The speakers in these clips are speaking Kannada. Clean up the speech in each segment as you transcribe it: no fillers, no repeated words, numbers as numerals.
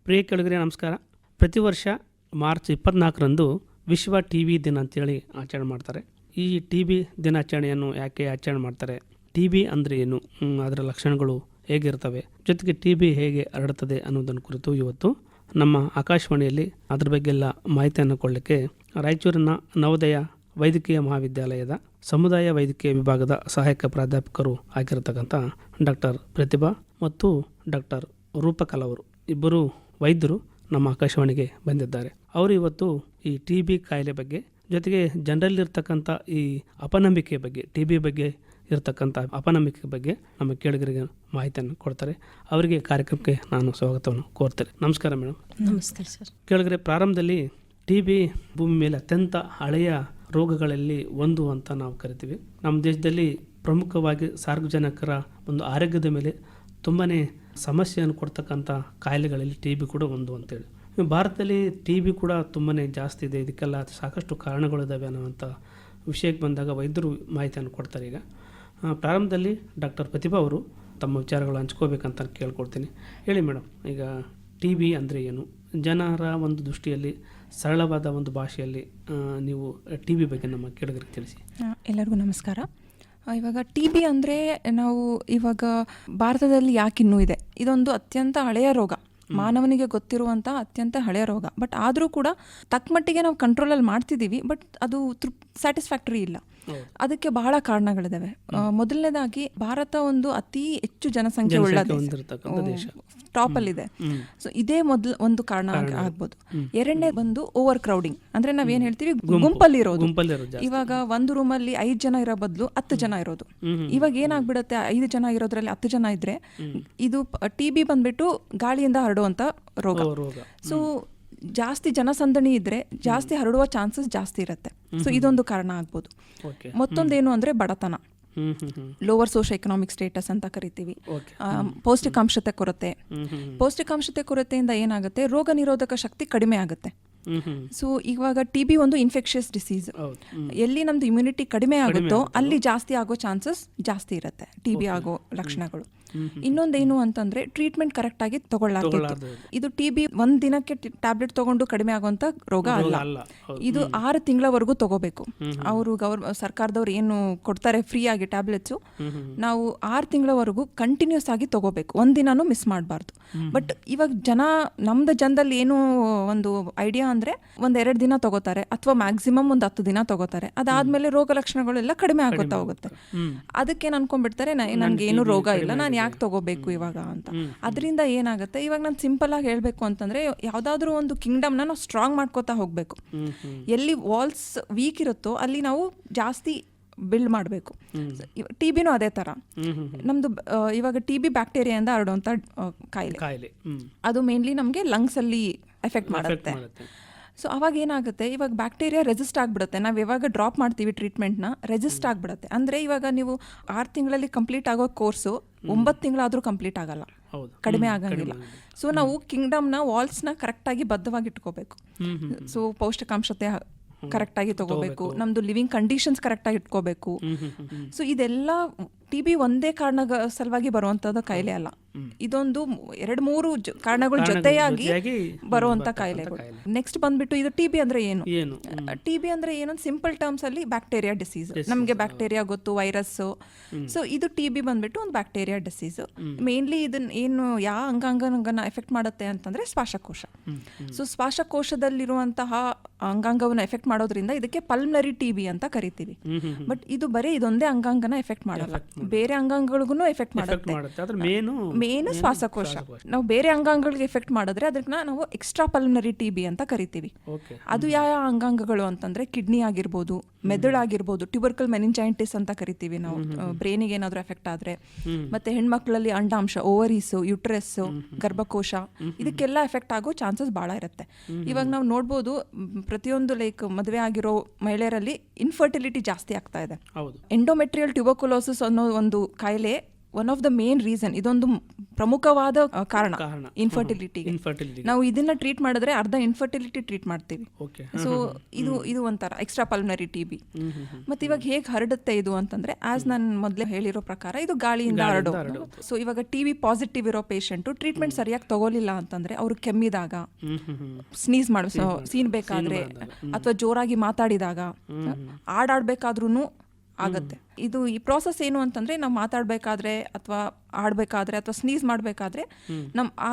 ಪ್ರಿಯ ಕೇಳುಗರೆ ನಮಸ್ಕಾರ. ಪ್ರತಿ ವರ್ಷ ಮಾರ್ಚ್ 24ರಂದು ವಿಶ್ವ ಟಿ ಬಿ ದಿನ ಅಂತೇಳಿ ಆಚರಣೆ ಮಾಡ್ತಾರೆ. ಈ ಟಿ ಬಿ ದಿನಾಚರಣೆಯನ್ನು ಯಾಕೆ ಆಚರಣೆ ಮಾಡ್ತಾರೆ, ಟಿ ಬಿ ಅಂದರೆ ಏನು, ಅದರ ಲಕ್ಷಣಗಳು ಹೇಗಿರ್ತವೆ, ಜೊತೆಗೆ ಟಿ ಬಿ ಹೇಗೆ ಹರಡುತ್ತದೆ ಅನ್ನೋದನ್ನು ಕುರಿತು ಇವತ್ತು ನಮ್ಮ ಆಕಾಶವಾಣಿಯಲ್ಲಿ ಅದ್ರ ಬಗ್ಗೆ ಎಲ್ಲ ಮಾಹಿತಿಯನ್ನು ಕೊಡಲಿಕ್ಕೆ ರಾಯಚೂರಿನ ನವೋದಯ ವೈದ್ಯಕೀಯ ಮಹಾವಿದ್ಯಾಲಯದ ಸಮುದಾಯ ವೈದ್ಯಕೀಯ ವಿಭಾಗದ ಸಹಾಯಕ ಪ್ರಾಧ್ಯಾಪಕರು ಆಗಿರತಕ್ಕಂಥ ಡಾಕ್ಟರ್ ಪ್ರತಿಭಾ ಮತ್ತು ಡಾಕ್ಟರ್ ರೂಪಕಲಾ ಅವರು ಇಬ್ಬರು ವೈದ್ಯರು ನಮ್ಮ ಆಕಾಶವಾಣಿಗೆ ಬಂದಿದ್ದಾರೆ. ಅವರು ಇವತ್ತು ಈ ಟಿ ಬಿ ಕಾಯಿಲೆ ಬಗ್ಗೆ, ಜೊತೆಗೆ ಜನರಲ್ಲಿರ್ತಕ್ಕಂಥ ಈ ಅಪನಂಬಿಕೆ ಬಗ್ಗೆ, ಟಿ ಬಿ ಬಗ್ಗೆ ಇರತಕ್ಕಂಥ ಅಪನಂಬಿಕೆ ಬಗ್ಗೆ ನಮ್ಮ ಕೇಳುಗರಿಗೆ ಮಾಹಿತಿಯನ್ನು ಕೊಡ್ತಾರೆ. ಅವರಿಗೆ ಕಾರ್ಯಕ್ರಮಕ್ಕೆ ನಾನು ಸ್ವಾಗತವನ್ನು ಕೋರ್ತೇನೆ. ನಮಸ್ಕಾರ ಮೇಡಮ್. ನಮಸ್ಕಾರ ಸರ್. ಕೇಳುಗರೆ, ಪ್ರಾರಂಭದಲ್ಲಿ ಟಿ ಬಿ ಭೂಮಿ ಮೇಲೆ ಅತ್ಯಂತ ಹಳೆಯ ರೋಗಗಳಲ್ಲಿ ಒಂದು ಅಂತ ನಾವು ಕರಿತೀವಿ. ನಮ್ಮ ದೇಶದಲ್ಲಿ ಪ್ರಮುಖವಾಗಿ ಸಾರ್ವಜನಿಕರ ಒಂದು ಆರೋಗ್ಯದ ಮೇಲೆ ತುಂಬಾ ಸಮಸ್ಯೆಯನ್ನು ಕೊಡ್ತಕ್ಕಂಥ ಕಾಯಿಲೆಗಳಲ್ಲಿ ಟಿ ಬಿ ಕೂಡ ಒಂದು ಅಂತೇಳಿ. ಭಾರತದಲ್ಲಿ ಟಿ ಬಿ ಕೂಡ ತುಂಬಾ ಜಾಸ್ತಿ ಇದೆ. ಇದಕ್ಕೆಲ್ಲ ಸಾಕಷ್ಟು ಕಾರಣಗಳಿದ್ದಾವೆ ಅನ್ನೋವಂಥ ವಿಷಯಕ್ಕೆ ಬಂದಾಗ ವೈದ್ಯರು ಮಾಹಿತಿಯನ್ನು ಕೊಡ್ತಾರೆ. ಈಗ ಪ್ರಾರಂಭದಲ್ಲಿ ಡಾಕ್ಟರ್ ಪ್ರತಿಭಾ ಅವರು ತಮ್ಮ ವಿಚಾರಗಳು ಹಂಚ್ಕೋಬೇಕಂತ ಕೇಳ್ಕೊಡ್ತೀನಿ. ಹೇಳಿ ಮೇಡಮ್, ಈಗ ಟಿ ಬಿ ಅಂದರೆ ಏನು, ಜನರ ಒಂದು ದೃಷ್ಟಿಯಲ್ಲಿ ಸರಳವಾದ ಒಂದು ಭಾಷೆಯಲ್ಲಿ ನೀವು ಟಿ ಬಿ ಬಗ್ಗೆ ನಮ್ಮ ಕೇಳುಗರಿಗೆ ತಿಳಿಸಿ. ಎಲ್ಲರಿಗೂ ನಮಸ್ಕಾರ. ಇವಾಗ ಟಿ ಬಿ ಅಂದರೆ ನಾವು ಇವಾಗ ಭಾರತದಲ್ಲಿ ಯಾಕಿನ್ನೂ ಇದೆ, ಇದೊಂದು ಅತ್ಯಂತ ಹಳೆಯ ರೋಗ, ಮಾನವನಿಗೆ ಗೊತ್ತಿರುವಂಥ ಅತ್ಯಂತ ಹಳೆಯ ರೋಗ. ಬಟ್ ಆದರೂ ಕೂಡ ತಕ್ಕಮಟ್ಟಿಗೆ ನಾವು ಕಂಟ್ರೋಲಲ್ಲಿ ಮಾಡ್ತಿದ್ದೀವಿ, ಬಟ್ ಅದು ಸ್ಯಾಟಿಸ್ಫ್ಯಾಕ್ಟರಿ ಇಲ್ಲ. ಅದಕ್ಕೆ ಬಹಳ ಕಾರಣಗಳಿದಾವೆ. ಮೊದಲನೇದಾಗಿ ಭಾರತ ಒಂದು ಅತಿ ಹೆಚ್ಚು ಜನಸಂಖ್ಯೆ ಉಳ್ಳ ದೇಶ, ಟಾಪ್ ಅಲ್ಲಿ ಇದೆ. ಸೊ ಇದೇ ಒಂದು ಕಾರಣ ಆಗ್ಬೋದು. ಎರಡನೇ ಬಂದು ಓವರ್ ಕ್ರೌಡಿಂಗ್, ಅಂದ್ರೆ ನಾವೇನ್ ಹೇಳ್ತೀವಿ ಗುಂಪಲ್ಲಿ ಇರೋದು. ಇವಾಗ ಒಂದು ರೂಮಲ್ಲಿ 5 ಜನ ಇರೋ ಬದಲು 10 ಜನ ಇರೋದು. ಇವಾಗ ಏನಾಗ್ಬಿಡುತ್ತೆ, 5 ಜನ ಇರೋದ್ರಲ್ಲಿ 10 ಜನ ಇದ್ರೆ ಇದು ಟಿ ಬಿ ಬಂದ್ಬಿಟ್ಟು ಗಾಳಿಯಿಂದ ಹರಡುವಂತ ರೋಗ. ಸೊ ಜಾಸ್ತಿ ಜನಸಂದಣಿ ಇದ್ರೆ ಜಾಸ್ತಿ ಹರಡುವ ಚಾನ್ಸಸ್ ಜಾಸ್ತಿ ಇರುತ್ತೆ. ಸೊ ಇದೊಂದು ಕಾರಣ ಆಗ್ಬೋದು. ಮತ್ತೊಂದೇನು ಅಂದ್ರೆ ಬಡತನ, ಲೋವರ್ ಸೋಶಿಯೋ ಎಕನಾಮಿಕ್ ಸ್ಟೇಟಸ್ ಅಂತ ಕರಿತೀವಿ. ಪೌಷ್ಟಿಕಾಂಶತೆ ಕೊರತೆ. ಪೌಷ್ಟಿಕಾಂಶತೆ ಕೊರತೆಯಿಂದ ಏನಾಗುತ್ತೆ, ರೋಗ ನಿರೋಧಕ ಶಕ್ತಿ ಕಡಿಮೆ ಆಗುತ್ತೆ. ಸೊ ಇವಾಗ ಟಿ ಬಿ ಒಂದು ಇನ್ಫೆಕ್ಷಿಯಸ್ ಡಿಸೀಸ್. ಎಲ್ಲಿ ನಮ್ದು ಇಮ್ಯುನಿಟಿ ಕಡಿಮೆ ಆಗುತ್ತೋ ಅಲ್ಲಿ ಜಾಸ್ತಿ ಆಗೋ ಚಾನ್ಸಸ್ ಜಾಸ್ತಿ ಇರುತ್ತೆ ಟಿ ಬಿ ಆಗೋ ಲಕ್ಷಣಗಳು. ಇನ್ನೊಂದೇನು ಅಂತಂದ್ರೆ ಟ್ರೀಟ್ಮೆಂಟ್ ಕರೆಕ್ಟ್ ಆಗಿ ತಗೊಳ್ಳಾರ್ದು. ಇದು ಟಿ ಬಿ ಒಂದ್ ದಿನಕ್ಕೆ ಟ್ಯಾಬ್ಲೆಟ್ ತಗೊಂಡು ಕಡಿಮೆ ಆಗುವಂತ ರೋಗ ಅಲ್ಲ. ಇದು 6 ತಿಂಗಳವರೆಗೂ ತಗೋಬೇಕು. ಅವರು ಸರ್ಕಾರದವ್ರು ಏನು ಕೊಡ್ತಾರೆ ಫ್ರೀ ಆಗಿ ಟ್ಯಾಬ್ಲೆಟ್ಸ್, ನಾವು 6 ತಿಂಗಳವರೆಗೂ ಕಂಟಿನ್ಯೂಸ್ ಆಗಿ ತಗೋಬೇಕು, ಒಂದಿನಾನು ಮಿಸ್ ಮಾಡಬಾರ್ದು. ಬಟ್ ಇವಾಗ ನಮ್ದು ಜನದಲ್ಲಿ ಏನು ಒಂದು ಐಡಿಯಾ ಅಂದ್ರೆ 1-2 ದಿನ ತಗೋತಾರೆ, ಅಥವಾ ಮ್ಯಾಕ್ಸಿಮಮ್ 10 ದಿನ ತಗೋತಾರೆ. ಅದಾದ್ಮೇಲೆ ರೋಗ ಲಕ್ಷಣಗಳೆಲ್ಲ ಕಡಿಮೆ ಆಗುತ್ತಾ ಹೋಗುತ್ತೆ. ಅದಕ್ಕೇನು ಅನ್ಕೊಂಡ್ಬಿಡ್ತಾರೆ, ನನ್ಗೆ ಏನು ರೋಗ ಇಲ್ಲ, ನಾನು ಯಾಕೆ ತಗೋಬೇಕು ಇವಾಗ ಅಂತ. ಅದರಿಂದ ಏನಾಗುತ್ತೆ, ಇವಾಗ ನಾನು ಸಿಂಪಲ್ ಆಗಿ ಹೇಳ್ಬೇಕು ಅಂತಂದ್ರೆ, ಯಾವ್ದಾದ್ರು ಒಂದು ಕಿಂಗ್ಡಮ್ನ ನಾವು ಸ್ಟ್ರಾಂಗ್ ಮಾಡ್ಕೋತಾ ಹೋಗ್ಬೇಕು. ಎಲ್ಲಿ ವಾಲ್ಸ್ ವೀಕ್ ಇರುತ್ತೋ ಅಲ್ಲಿ ನಾವು ಜಾಸ್ತಿ ಬಿಲ್ಡ್ ಮಾಡಬೇಕು. ಟಿ ಬಿನೂ ಅದೇ ತರ. ನಮ್ದು ಇವಾಗ ಟಿ ಬಿ ಬ್ಯಾಕ್ಟೀರಿಯಾದಿಂದ ಹರಡುವಂತ ಕಾಯಿಲೆ. ಅದು ಮೇನ್ಲಿ ನಮ್ಗೆ ಲಂಗ್ಸ್ ಅಲ್ಲಿ ಎಫೆಕ್ಟ್ ಮಾಡುತ್ತೆ. ಸೊ ಅವಾಗ ಏನಾಗುತ್ತೆ, ಇವಾಗ ಬ್ಯಾಕ್ಟೀರಿಯಾ ರೆಸಿಸ್ಟ್ ಆಗ್ಬಿಡುತ್ತೆ. ನಾವು ಯಾವಾಗ ಡ್ರಾಪ್ ಮಾಡ್ತೀವಿ ಟ್ರೀಟ್ಮೆಂಟ್ನ, ರೆಸಿಸ್ಟ್ ಆಗ್ಬಿಡುತ್ತೆ. ಅಂದರೆ ಇವಾಗ ನೀವು 6 ತಿಂಗಳಲ್ಲಿ ಕಂಪ್ಲೀಟ್ ಆಗೋ ಕೋರ್ಸು 9 ತಿಂಗಳಾದರೂ ಕಂಪ್ಲೀಟ್ ಆಗಲ್ಲ, ಕಡಿಮೆ ಆಗಂಗಿಲ್ಲ. ಸೊ ನಾವು ಕಿಂಗ್ಡಮ್ನ ವಾಲ್ಸ್ನ ಕರೆಕ್ಟಾಗಿ ಬದ್ಧವಾಗಿ ಇಟ್ಕೋಬೇಕು. ಸೊ ಪೌಷ್ಟಿಕಾಂಶತೆ ಕರೆಕ್ಟಾಗಿ ತಗೋಬೇಕು, ನಮ್ದು ಲಿವಿಂಗ್ ಕಂಡೀಷನ್ಸ್ ಕರೆಕ್ಟಾಗಿ ಇಟ್ಕೋಬೇಕು. ಸೊ ಇದೆಲ್ಲ ಟಿ ಬಿ ಒಂದೇ ಕಾರಣ ಸಲುವಾಗಿ ಬರುವಂತದ್ದು ಕಾಯಿಲೆ ಅಲ್ಲ. ಇದೊಂದು 2-3 ಕಾರಣಗಳು ಜೊತೆಯಾಗಿ ಬರುವಂತ ಕಾಯಿಲೆಗಳು. ನೆಕ್ಸ್ಟ್ ಬಂದ್ಬಿಟ್ಟು ಇದು ಟಿ ಬಿ ಅಂದ್ರೆ ಏನು? ಟಿ ಬಿ ಅಂದ್ರೆ ಏನು ಸಿಂಪಲ್ ಟರ್ಮ್ಸ್ ಅಲ್ಲಿ ಬ್ಯಾಕ್ಟೀರಿಯಾ ಡಿಸೀಸ್. ನಮ್ಗೆ ಬ್ಯಾಕ್ಟೀರಿಯಾ ಗೊತ್ತು, ವೈರಸ್. ಸೊ ಇದು ಟಿ ಬಿ ಬಂದ್ಬಿಟ್ಟು ಒಂದು ಬ್ಯಾಕ್ಟೀರಿಯಾ ಡಿಸೀಸ್. ಮೇನ್ಲಿ ಇದನ್ನ ಏನು ಯಾವ ಅಂಗಾಂಗನ ಎಫೆಕ್ಟ್ ಮಾಡುತ್ತೆ ಅಂತಂದ್ರೆ ಶ್ವಾಸಕೋಶ. ಸೊ ಶ್ವಾಸಕೋಶದಲ್ಲಿರುವಂತಹ ಅಂಗಾಂಗವನ್ನು ಎಫೆಕ್ಟ್ ಮಾಡೋದ್ರಿಂದ ಇದಕ್ಕೆ ಪಲ್ಮನರಿ ಟಿ ಬಿ ಅಂತ ಕರಿತೀವಿ. ಬಟ್ ಇದು ಬರೀ ಇದೊಂದೇ ಅಂಗಾಂಗನ ಎಫೆಕ್ಟ್ ಮಾಡಲ್ಲ, ಬೇರೆ ಅಂಗಾಂಗಗಳಿಗೂ ಎಫೆಕ್ಟ್ ಮಾಡುತ್ತೆ. ಮೇನ್ ಶ್ವಾಸಕೋಶ. ನಾವು ಬೇರೆ ಅಂಗಾಂಗಗಳಿಗೆ ಎಫೆಕ್ಟ್ ಮಾಡಿದ್ರೆ ಅದನ್ನ ನಾವು ಎಕ್ಸ್ಟ್ರಾ ಪಲ್ಮನರಿ ಟಿ ಬಿ ಅಂತ ಕರಿತೀವಿ. ಅದು ಯಾವ ಅಂಗಾಂಗಗಳು ಅಂತಂದ್ರೆ ಕಿಡ್ನಿ ಆಗಿರ್ಬೋದು, ಮೆದುಳಾಗಿರ್ಬೋದು, ಟ್ಯೂಬರ್ಕಲ್ ಮೆನಿಂಜೈಟಿಸ್ ಅಂತ ಕರಿತೀವಿ ನಾವು, ಬ್ರೈನಿಗೆ ಏನಾದ್ರು ಎಫೆಕ್ಟ್ ಆದ್ರೆ. ಮತ್ತೆ ಹೆಣ್ಮಕ್ಳಲ್ಲಿ ಅಂಡಾಂಶ, ಓವರೀಸ್, ಯುಟ್ರೆಸ್, ಗರ್ಭಕೋಶ, ಇದಕ್ಕೆಲ್ಲ ಎಫೆಕ್ಟ್ ಆಗೋ ಚಾನ್ಸಸ್ ಬಹಳ ಇರುತ್ತೆ. ಇವಾಗ ನಾವು ನೋಡ್ಬೋದು, ಪ್ರತಿಯೊಂದು ಮದುವೆ ಆಗಿರೋ ಮಹಿಳೆಯರಲ್ಲಿ ಇನ್ಫರ್ಟಿಲಿಟಿ ಜಾಸ್ತಿ ಆಗ್ತಾ ಇದೆ. ಎಂಡೋಮೆಟ್ರಿಯಲ್ ಟ್ಯೂಬರ್ಕುಲೋಸಿಸ್ ಅನ್ನೋ ಒಂದು ಕಾಯಿಲೆ one of the main reason, ಇದೊಂದು ಪ್ರಮುಖವಾದ ಕಾರಣ ಕಾರಣ. ಇನ್ಫರ್ಟಿಲಿಟಿಗೆ. ಇನ್ಫರ್ಟಿಲಿಟಿ. ನಾವು ಇದನ್ನ ಟ್ರೀಟ್ ಮಾಡಿದ್ರೆ ಅರ್ಧ ಇನ್ಫರ್ಟಿಲಿಟಿ ಟ್ರೀಟ್ ಮಾಡ್ತೀವಿ. ಓಕೆ. ಸೊ ಇದು ಒಂಥರ ಎಕ್ಸ್ಟ್ರಾ ಪಲ್ಮನರಿ TB. ಮತ್ತೆ ಇವಾಗ ಹೇಗೆ ಹರಡುತ್ತೆ ಇದು ಅಂತಂದ್ರೆ, ಆಸ್ ನಾನು ಮೊದಲೇ ಹೇಳಿರೋ ಪ್ರಕಾರ ಇದು ಗಾಳಿಯಿಂದ ಹರಡೋದು. ಸೊ ಇವಾಗ TB ಪಾಸಿಟಿವ್ ಇರೋ ಪೇಷಂಟ್ ಟ್ರೀಟ್ಮೆಂಟ್ ಸರಿಯಾಗಿ ತಗೋಲಿಲ್ಲ ಅಂತಂದ್ರೆ ಅವರು ಕೆಮ್ಮಿದಾಗ, ಸ್ನೀಸ್ ಸೀನ್ಬೇಕಾದ್ರೆ ಅಥವಾ ಜೋರಾಗಿ ಮಾತಾಡಿದಾಗ, ಆಡಾಡ್ಬೇಕಾದ್ರೂ ಆಗತ್ತೆ. ಈ ಪ್ರಾಸೆಸ್ ಏನು ಅಂತಂದ್ರೆ, ನಾವು ಮಾತಾಡ್ಬೇಕಾದ್ರೆ ಅಥವಾ ಆಡ್ಬೇಕಾದ್ರೆ ಅಥವಾ ಸ್ನೀಸ್ ಮಾಡಬೇಕಾದ್ರೆ ಆ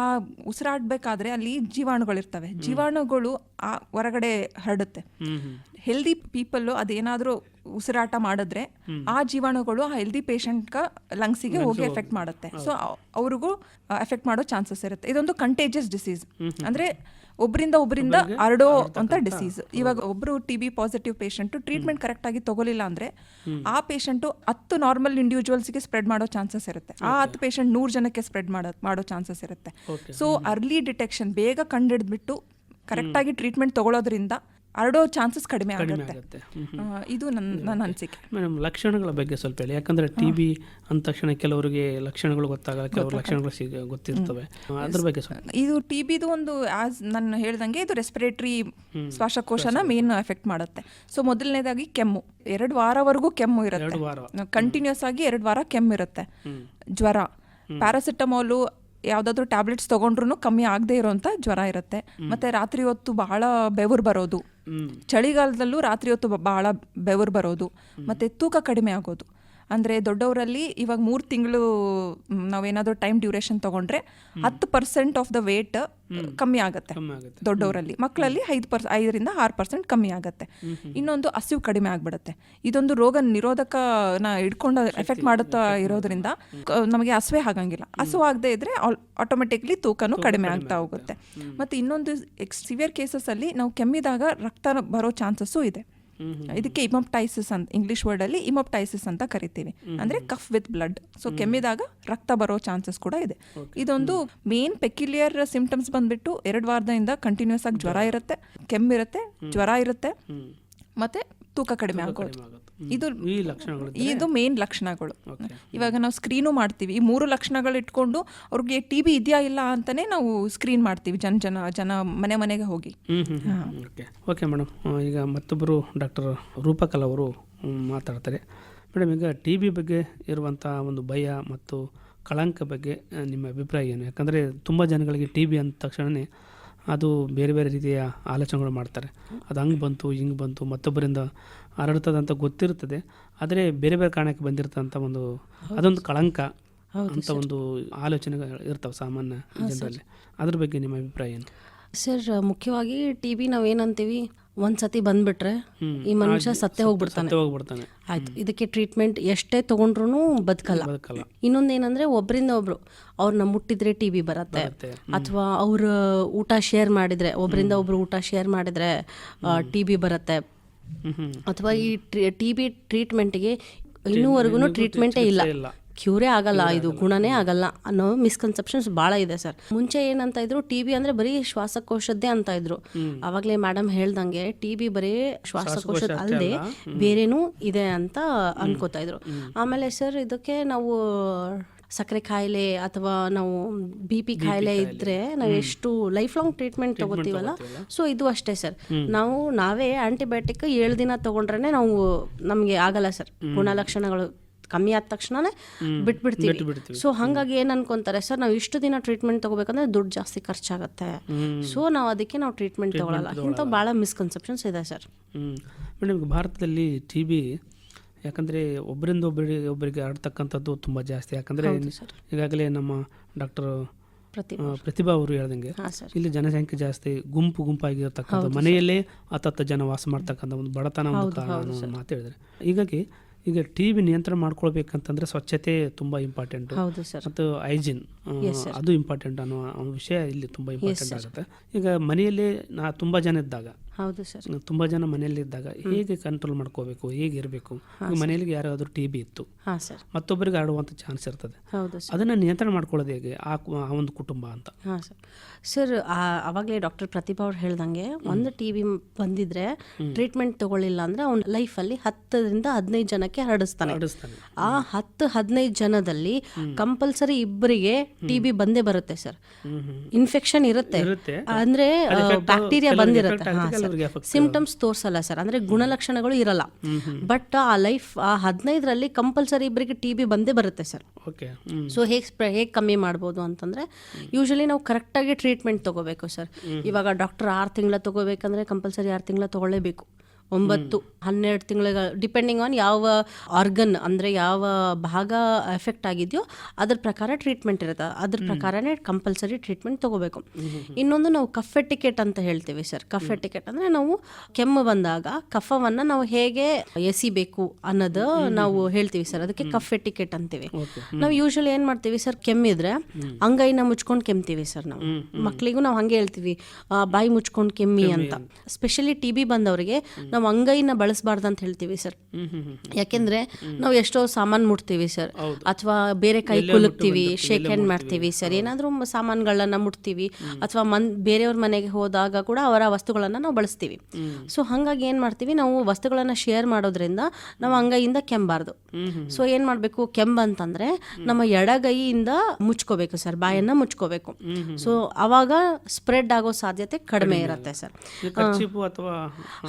ಉಸಿರಾಡ್ಬೇಕಾದ್ರೆ ಅಲ್ಲಿ ಜೀವಾಣುಗಳಿರ್ತವೆ. ಜೀವಾಣುಗಳು ಆ ಹೊರಗಡೆ ಹರಡುತ್ತೆ. ಹೆಲ್ದಿ ಪೀಪಲ್ಲು ಅದೇನಾದ್ರೂ ಉಸಿರಾಟ ಮಾಡಿದ್ರೆ ಆ ಜೀವಾಣುಗಳು ಆ ಹೆಲ್ದಿ ಪೇಷಂಟ್ ಲಂಗ್ಸಿಗೆ ಹೋಗಿ ಎಫೆಕ್ಟ್ ಮಾಡುತ್ತೆ. ಸೊ ಅವ್ರಿಗೂ ಎಫೆಕ್ಟ್ ಮಾಡೋ ಚಾನ್ಸಸ್ ಇರುತ್ತೆ. ಇದೊಂದು ಕಂಟೇಜಿಯಸ್ ಡಿಸೀಸ್, ಅಂದ್ರೆ ಒಬ್ಬರಿಂದ ಹರಡೋ ಅಂತ ಡಿಸೀಸ್. ಇವಾಗ ಒಬ್ರು TB positive patient treatment correct ಆಗಿ ತಗೋಲಿಲ್ಲ ಅಂದ್ರೆ ಆ ಪೇಷಂಟ್ 10 ನಾರ್ಮಲ್ ಇಂಡಿವಿಜುವಲ್ಸ್ಗೆ ಸ್ಪ್ರೆಡ್ ಮಾಡೋ ಚಾನ್ಸಸ್ ಇರುತ್ತೆ. ಆ 10 ಪೇಷಂಟ್ 100 ಜನಕ್ಕೆ ಸ್ಪ್ರೆಡ್ ಮಾಡೋ ಚಾನ್ಸಸ್ ಇರುತ್ತೆ. ಸೊ ಅರ್ಲಿ ಡಿಟೆಕ್ಷನ್, ಬೇಗ ಕಂಡಿಡ್ಬಿಟ್ಟು ಕರೆಕ್ಟ್ ಆಗಿ ಟ್ರೀಟ್ಮೆಂಟ್ ತಗೊಳ್ಳೋದ್ರಿಂದ ಹರಡೋ ಚಾನ್ಸಸ್ ಕಡಿಮೆ ಆಗುತ್ತೆ. ಇದು ನನ್ನ ಅನಿಸಿಕೆ. ಮೇಡಮ್, ಲಕ್ಷಣಗಳ ಬಗ್ಗೆ ಸ್ವಲ್ಪ ಹೇಳಿ. ಯಾಕಂದ್ರೆ TB ಅಂದ ತಕ್ಷಣ ಕೆಲವರಿಗೆ ಲಕ್ಷಣಗಳು ಗೊತ್ತಾಗಲ್ಲ, ಕೆಲವರು ಲಕ್ಷಣಗಳು ಗೊತ್ತಿರ್ತವೆ. ಅದ್ರ ಬಗ್ಗೆ ಸ್ವಲ್ಪ. ಇದು TBದು ಒಂದು, ಆಸ್ ನಾನು ಹೇಳ್ದಂಗೆ, ಇದು ರೆಸ್ಪಿರೇಟರಿ ಶ್ವಾಸಕೋಶನ ಮೇನ್ ಎಫೆಕ್ಟ್ ಮಾಡುತ್ತೆ. ಸೊ ಮೊದಲನೇದಾಗಿ ಕೆಮ್ಮು, 2 ವಾರವರೆಗೂ ಕೆಮ್ಮು ಇರುತ್ತೆ. ಕಂಟಿನ್ಯೂಸ್ ಆಗಿ 2 ವಾರ ಕೆಮ್ಮು ಇರುತ್ತೆ. ಜ್ವರ, ಪ್ಯಾರಾಸಿಟಮಾಲು ಯಾವುದಾದ್ರೂ ಟ್ಯಾಬ್ಲೆಟ್ಸ್ ತೊಗೊಂಡ್ರು ಕಮ್ಮಿ ಆಗದೆ ಇರೋಂಥ ಜ್ವರ ಇರುತ್ತೆ. ಮತ್ತು ರಾತ್ರಿ ಹೊತ್ತು ಬಹಳ ಬೆವರು ಬರೋದು, ಚಳಿಗಾಲದಲ್ಲೂ ರಾತ್ರಿ ಹೊತ್ತು ಬಹಳ ಬೆವರು ಬರೋದು, ಮತ್ತು ತೂಕ ಕಡಿಮೆ ಆಗೋದು. ಅಂದರೆ ದೊಡ್ಡವರಲ್ಲಿ ಇವಾಗ 3 ತಿಂಗಳು ನಾವೇನಾದರೂ ಟೈಮ್ ಡ್ಯೂರೇಷನ್ ತೊಗೊಂಡ್ರೆ 10% ಆಫ್ ದ ವೇಟ್ ಕಮ್ಮಿ ಆಗುತ್ತೆ ದೊಡ್ಡವರಲ್ಲಿ. ಮಕ್ಕಳಲ್ಲಿ 5% 6% ಕಮ್ಮಿ ಆಗುತ್ತೆ. ಇನ್ನೊಂದು ಹಸಿವು ಕಡಿಮೆ ಆಗ್ಬಿಡುತ್ತೆ. ಇದೊಂದು ರೋಗ ನಿರೋಧಕನ ಹಿಡ್ಕೊಂಡು ಎಫೆಕ್ಟ್ ಮಾಡುತ್ತಾ ಇರೋದ್ರಿಂದ ನಮಗೆ ಹಸುವೆ ಆಗಂಗಿಲ್ಲ. ಹಸು ಆಗದೆ ಇದ್ರೆ ಆಟೋಮೆಟಿಕ್ಲಿ ತೂಕನೂ ಕಡಿಮೆ ಆಗ್ತಾ ಹೋಗುತ್ತೆ. ಮತ್ತು ಇನ್ನೊಂದು ಸಿವಿಯರ್ ಕೇಸಸ್ಸಲ್ಲಿ ನಾವು ಕೆಮ್ಮಿದಾಗ ರಕ್ತ ಬರೋ ಚಾನ್ಸಸ್ಸು ಇದೆ. ಇದಕ್ಕೆ ಇಮೋಪ್ಟೈಸಿಸ್ ಅಂತ ಇಂಗ್ಲಿಷ್ ವರ್ಡಲ್ಲಿ ಇಮೋಪ್ಟೈಸಿಸ್ ಅಂತ ಕರಿತೀವಿ. ಅಂದರೆ ಕಫ್ ವಿತ್ ಬ್ಲಡ್. ಸೊ ಕೆಮ್ಮಿದಾಗ ರಕ್ತ ಬರೋ ಚಾನ್ಸಸ್ ಕೂಡ ಇದೆ. ಇದೊಂದು ಮೇನ್ ಪೆಕ್ಯುಲಿಯರ್ ಸಿಂಪ್ಟಮ್ಸ್ ಬಂದ್ಬಿಟ್ಟು 2 ವಾರದಿಂದ ಕಂಟಿನ್ಯೂಸ್ ಆಗಿ ಜ್ವರ ಇರುತ್ತೆ, ಕೆಮ್ಮಿರುತ್ತೆ, ಜ್ವರ ಇರುತ್ತೆ, ಮತ್ತೆ ತೂಕ ಕಡಿಮೆ ಆಗೋದು. ಇದು ಮೇನ್ ಲಕ್ಷಣಗಳು. ಇವಾಗ ನಾವು ಸ್ಕ್ರೀನು ಮಾಡ್ತೀವಿ. ಈ 3 ಲಕ್ಷಣಗಳು ಇಟ್ಕೊಂಡು ಅವ್ರಿಗೆ TB ಇದೆಯಾ ಇಲ್ಲ ಅಂತಾನೆ ನಾವು ಸ್ಕ್ರೀನ್ ಮಾಡ್ತೀವಿ ಜನ ಮನೆಗೆ ಹೋಗಿ. ಓಕೆ ಮೇಡಮ್, ಈಗ ಮತ್ತೊಬ್ಬರು ಡಾಕ್ಟರ್ ರೂಪಕಲಾ ಅವರು ಮಾತಾಡ್ತಾರೆ. ಮೇಡಮ್, ಈಗ TB ಬಗ್ಗೆ ಇರುವಂಥ ಒಂದು ಭಯ ಮತ್ತು ಕಳಂಕ ಬಗ್ಗೆ ನಿಮ್ಮ ಅಭಿಪ್ರಾಯ ಏನು? ಯಾಕಂದರೆ ತುಂಬ ಜನಗಳಿಗೆ TB ಅಂದ ತಕ್ಷಣವೇ ಅದು ಬೇರೆ ಬೇರೆ ರೀತಿಯ ಆಲೋಚನೆಗಳು ಮಾಡ್ತಾರೆ. ಅದು ಹಂಗೆ ಬಂತು, ಹಿಂಗೆ ಬಂತು, ಮತ್ತೊಬ್ಬರಿಂದ ಹರಡ್ತದೆ ಅಂತ ಗೊತ್ತಿರ್ತದೆ. ಆದರೆ ಬೇರೆ ಬೇರೆ ಕಾರಣಕ್ಕೆ ಬಂದಿರ್ತಂಥ ಅದೊಂದು ಕಳಂಕ ಅಂತ ಒಂದು ಆಲೋಚನೆಗಳು ಇರ್ತಾವೆ ಸಾಮಾನ್ಯ ಜನರಲ್ಲಿ. ಅದ್ರ ಬಗ್ಗೆ ನಿಮ್ಮ ಅಭಿಪ್ರಾಯ ಏನು? ಸರ್, ಮುಖ್ಯವಾಗಿ TB ನಾವೇನಂತೀವಿ, ಒಂದ್ಸತಿ ಬಂದ್ಬಿಟ್ರೆ ಈ ಮನುಷ್ಯ ಸತ್ತೇ ಹೋಗ್ಬಿಡ್ತಾನೆ. ಆಯ್ತು, ಇದಕ್ಕೆ ಟ್ರೀಟ್ಮೆಂಟ್ ಎಷ್ಟೇ ತಗೊಂಡ್ರು ಬದುಕಲ್ಲ. ಇನ್ನೊಂದೇನಂದ್ರೆ, ಒಬ್ಬರಿಂದ ಒಬ್ರು ಅವ್ರನ್ನ ಮುಟ್ಟಿದ್ರೆ TB ಬರುತ್ತೆ, ಅಥವಾ ಅವ್ರ ಊಟ ಶೇರ್ ಮಾಡಿದ್ರೆ, ಒಬ್ಬರಿಂದ ಒಬ್ರು ಊಟ ಶೇರ್ ಮಾಡಿದ್ರೆ TB ಬರುತ್ತೆ. ಅಥವಾ ಈ TB ಟ್ರೀಟ್ಮೆಂಟ್ಗೆ ಇನ್ನೂವರೆಗೂ ಟ್ರೀಟ್ಮೆಂಟೇ ಇಲ್ಲ, ಕ್ಯೂರೇ ಆಗಲ್ಲ, ಇದು ಗುಣನೇ ಆಗಲ್ಲ ಅನ್ನೋ ಮಿಸ್ಕನ್ಸೆಪ್ಷನ್ಸ್ ಭಾಳ ಇದೆ ಸರ್. ಮುಂಚೆ ಏನಂತ ಇದ್ರು, TB ಅಂದ್ರೆ ಬರೀ ಶ್ವಾಸಕೋಶದ್ದೇ ಅಂತ ಇದ್ರು. ಅವಾಗಲೇ ಮೇಡಮ್ ಹೇಳ್ದಂಗೆ TB ಬರೀ ಶ್ವಾಸಕೋಶದ ಅಲ್ಲದೆ ಬೇರೆನೂ ಇದೆ ಅಂತ ಅನ್ಕೋತಾ ಇದ್ರು. ಆಮೇಲೆ ಸರ್, ಇದಕ್ಕೆ ನಾವು ಸಕ್ಕರೆ ಕಾಯಿಲೆ ಅಥವಾ ನಾವು BP ಕಾಯಿಲೆ ಇದ್ರೆ ನಾವು ಎಷ್ಟು ಲೈಫ್ ಲಾಂಗ್ ಟ್ರೀಟ್ಮೆಂಟ್ ತಗೋತೀವಲ್ಲ, ಸೊ ಇದು ಅಷ್ಟೇ ಸರ್. ನಾವೇ ಆಂಟಿಬಯೋಟಿಕ್ 7 ದಿನ ತಗೊಂಡ್ರೆ ನಮಗೆ ಆಗಲ್ಲ ಸರ್. ಗುಣಲಕ್ಷಣಗಳು ಕಮ್ಮಿ ಆದ ತಕ್ಷಣನೇ ಬಿಟ್ಬಿಡ್ತೀವಿ. ಸೊ ಹಾಗಾಗಿ ಏನು ಅನ್ಕೊಂತಾರೆ ಸರ್, ನಾವು ಇಷ್ಟು ದಿನ ಟ್ರೀಟ್ಮೆಂಟ್ ತಗೋಬೇಕಂದ್ರೆ ದುಡ್ಡು ಜಾಸ್ತಿ ಖರ್ಚಾಗುತ್ತೆ, ಸೊ ಅದಕ್ಕೆ ನಾವು ಟ್ರೀಟ್ಮೆಂಟ್ ತಗೊಳ್ಳಲ್ಲ. ಇಂಥ ಭಾಳ ಮಿಸ್ಕನ್ಸೆಪ್ಷನ್ಸ್ ಇದೆ ಸರ್. ಮೇಡಮ್, ಭಾರತದಲ್ಲಿ TB ಯಾಕಂದರೆ ಒಬ್ಬರಿಂದ ಒಬ್ಬರಿಗೆ ಹರಡ್ತಕ್ಕಂಥದ್ದು ತುಂಬ ಜಾಸ್ತಿ. ಯಾಕಂದರೆ ಈಗಾಗಲೇ ನಮ್ಮ ಡಾಕ್ಟರ್ ಪ್ರತಿಭಾ ಅವರು ಹೇಳ್ದಂಗೆ ಇಲ್ಲಿ ಜನಸಂಖ್ಯೆ ಜಾಸ್ತಿ, ಗುಂಪಾಗಿರ್ತಕ್ಕಂಥ ಮನೆಯಲ್ಲೇ 10 ಜನ ವಾಸ ಮಾಡ್ತಕ್ಕಂಥ ಒಂದು ಬಡತನ ಮಾತು ಹೇಳಿದ್ರೆ. ಹೀಗಾಗಿ ಈಗ TB ನಿಯಂತ್ರಣ ಮಾಡ್ಕೊಳ್ಬೇಕಂತಂದ್ರೆ ಸ್ವಚ್ಛತೆ ತುಂಬ ಇಂಪಾರ್ಟೆಂಟು, ಮತ್ತು ಹೈಜಿನ್ ಅದು ಇಂಪಾರ್ಟೆಂಟ್ ಅನ್ನೋ ವಿಷಯ ಇಲ್ಲಿ ತುಂಬ ಇಂಪಾರ್ಟೆಂಟ್ ಆಗುತ್ತೆ. ಈಗ ಮನೆಯಲ್ಲಿ ತುಂಬ ಜನ ಇದ್ದಾಗ, ಹೌದು ಸರ್, ತುಂಬ ಜನ ಮನೆಯಲ್ಲಿ ಇದ್ದಾಗ ಹೇಗೆ ಕಂಟ್ರೋಲ್ ಮಾಡ್ಕೋಬೇಕು, ಹೇಗೆ ಇರಬೇಕು? ಮನೆಯಲ್ಲಿ ಯಾರಾದರೂ TB ಇತ್ತು, ಹಾಂ ಸರ್, ಮತ್ತೊಬ್ಬರಿಗೆ ಆಡುವಂಥ ಚಾನ್ಸ್ ಇರ್ತದೆ, ಹೌದು ಸರ್, ಅದನ್ನು ನಿಯಂತ್ರಣ ಮಾಡ್ಕೊಳ್ಳೋದು ಹೇಗೆ ಆ ಒಂದು ಕುಟುಂಬ ಅಂತ? ಹಾಂ ಸರ್. ಸರ್ ಆವಾಗಲೇ ಡಾಕ್ಟರ್ ಪ್ರತಿಭಾ ಅವ್ರು ಹೇಳ್ದಂಗೆ, ಒಂದು TB ಬಂದಿದ್ರೆ ಟ್ರೀಟ್ಮೆಂಟ್ ತಗೊಳ್ಳಿಲ್ಲ ಅಂದರೆ ಅವ್ನ ಲೈಫಲ್ಲಿ 10ರಿಂದ 15 ಜನಕ್ಕೆ ಹರಡಿಸ್ತಾನೆ. ಆ 10-15 ಜನದಲ್ಲಿ ಕಂಪಲ್ಸರಿ ಇಬ್ಬರಿಗೆ TB ಬಂದೇ ಬರುತ್ತೆ ಸರ್. ಇನ್ಫೆಕ್ಷನ್ ಇರುತ್ತೆ ಅಂದ್ರೆ ಬ್ಯಾಕ್ಟೀರಿಯಾ ಬಂದಿರುತ್ತೆ. ಸಿಂಪ್ಟಮ್ಸ್ ತೋರ್ಸಲ್ಲ ಸರ್, ಅಂದ್ರೆ ಗುಣಲಕ್ಷಣಗಳು ಇರಲ್ಲ. ಬಟ್ ಆ 15ರಲ್ಲಿ ಕಂಪಲ್ಸರಿ ಇಬ್ಬರಿಗೆ TB ಬಂದೇ ಬರುತ್ತೆ ಸರ್. ಸೊ ಹೇಗೆ ಕಮ್ಮಿ ಮಾಡ್ಬೋದು ಅಂತಂದ್ರೆ, ಯೂಶಲಿ ನಾವು ಕರೆಕ್ಟಾಗಿ ಟ್ರೀಟ್ಮೆಂಟ್ ತಗೋಬೇಕು ಸರ್. ಇವಾಗ ಡಾಕ್ಟರ್ 6 ತಿಂಗಳ ತಗೋಬೇಕಂದ್ರೆ ಕಂಪಲ್ಸರಿ 6 ತಿಂಗಳ ತಗೊಳ್ಳೇಬೇಕು. 9-12 ತಿಂಗಳ ಡಿಪೆಂಡಿಂಗ್ ಆನ್ ಯಾವ ಆರ್ಗನ್, ಅಂದರೆ ಯಾವ ಭಾಗ ಎಫೆಕ್ಟ್ ಆಗಿದೆಯೋ ಅದ್ರ ಪ್ರಕಾರ ಟ್ರೀಟ್ಮೆಂಟ್ ಇರುತ್ತೆ. ಅದ್ರ ಪ್ರಕಾರನೇ ಕಂಪಲ್ಸರಿ ಟ್ರೀಟ್ಮೆಂಟ್ ತಗೋಬೇಕು. ಇನ್ನೊಂದು ನಾವು ಕಫ್ ಎಟಿಕೆಟ್ ಅಂತ ಹೇಳ್ತೀವಿ ಸರ್. ಕಫ್ ಎಟಿಕೆಟ್ ಅಂದರೆ ನಾವು ಕೆಮ್ಮು ಬಂದಾಗ ಕಫವನ್ನು ನಾವು ಹೇಗೆ ಎಸಿಬೇಕು ಅನ್ನೋದು ನಾವು ಹೇಳ್ತೀವಿ ಸರ್. ಅದಕ್ಕೆ ಕಫ್ ಎಟಿಕೆಟ್ ಅಂತೀವಿ. ನಾವು ಯೂಶಲಿ ಏನು ಮಾಡ್ತೀವಿ ಸರ್, ಕೆಮ್ಮಿದ್ರೆ ಅಂಗೈನ ಮುಚ್ಕೊಂಡು ಕೆಮ್ತೀವಿ ಸರ್. ನಾವು ಮಕ್ಕಳಿಗೂ ನಾವು ಹಂಗೆ ಹೇಳ್ತೀವಿ, ಬಾಯಿ ಮುಚ್ಕೊಂಡು ಕೆಮ್ಮಿ ಅಂತ. ಸ್ಪೆಷಲಿ TB ಬಂದವರಿಗೆ ನಾವು ಅಂಗೈನ ಬಳಸಬಾರ್ದು ಅಂತ ಹೇಳ್ತೀವಿ ಸರ್. ಯಾಕೆಂದ್ರೆ ನಾವು ಎಷ್ಟೋ ಸಾಮಾನು ಮುಟ್ತೀವಿ ಸರ್, ಅಥವಾ ಬೇರೆ ಕೈ ಕುಲುಕ್ತೀವಿ, ಶೇಕ್ ಹ್ಯಾಂಡ್ ಮಾಡ್ತೀವಿ ಸರ್, ಏನಾದರೂ ಸಾಮಾನುಗಳನ್ನ ಮುಟ್ತೀವಿ, ಅಥವಾ ಬೇರೆಯವ್ರ ಮನೆಗೆ ಹೋದಾಗ ಕೂಡ ಅವರ ವಸ್ತುಗಳನ್ನ ನಾವು ಬಳಸ್ತೀವಿ. ಸೊ ಹಾಗಾಗಿ ಏನು ಮಾಡ್ತೀವಿ, ನಾವು ವಸ್ತುಗಳನ್ನ ಶೇರ್ ಮಾಡೋದ್ರಿಂದ ನಾವು ಅಂಗೈಯಿಂದ ಕೆಮ್ಮಬಾರ್ದು. ಸೊ ಏನು ಮಾಡಬೇಕು, ಕೆಮ್ಮಂತಂದ್ರೆ ನಮ್ಮ ಎಡಗೈಯಿಂದ ಮುಚ್ಕೋಬೇಕು ಸರ್, ಬಾಯನ್ನ ಮುಚ್ಕೋಬೇಕು. ಸೊ ಅವಾಗ ಸ್ಪ್ರೆಡ್ ಆಗೋ ಸಾಧ್ಯತೆ ಕಡಿಮೆ ಇರುತ್ತೆ ಸರ್.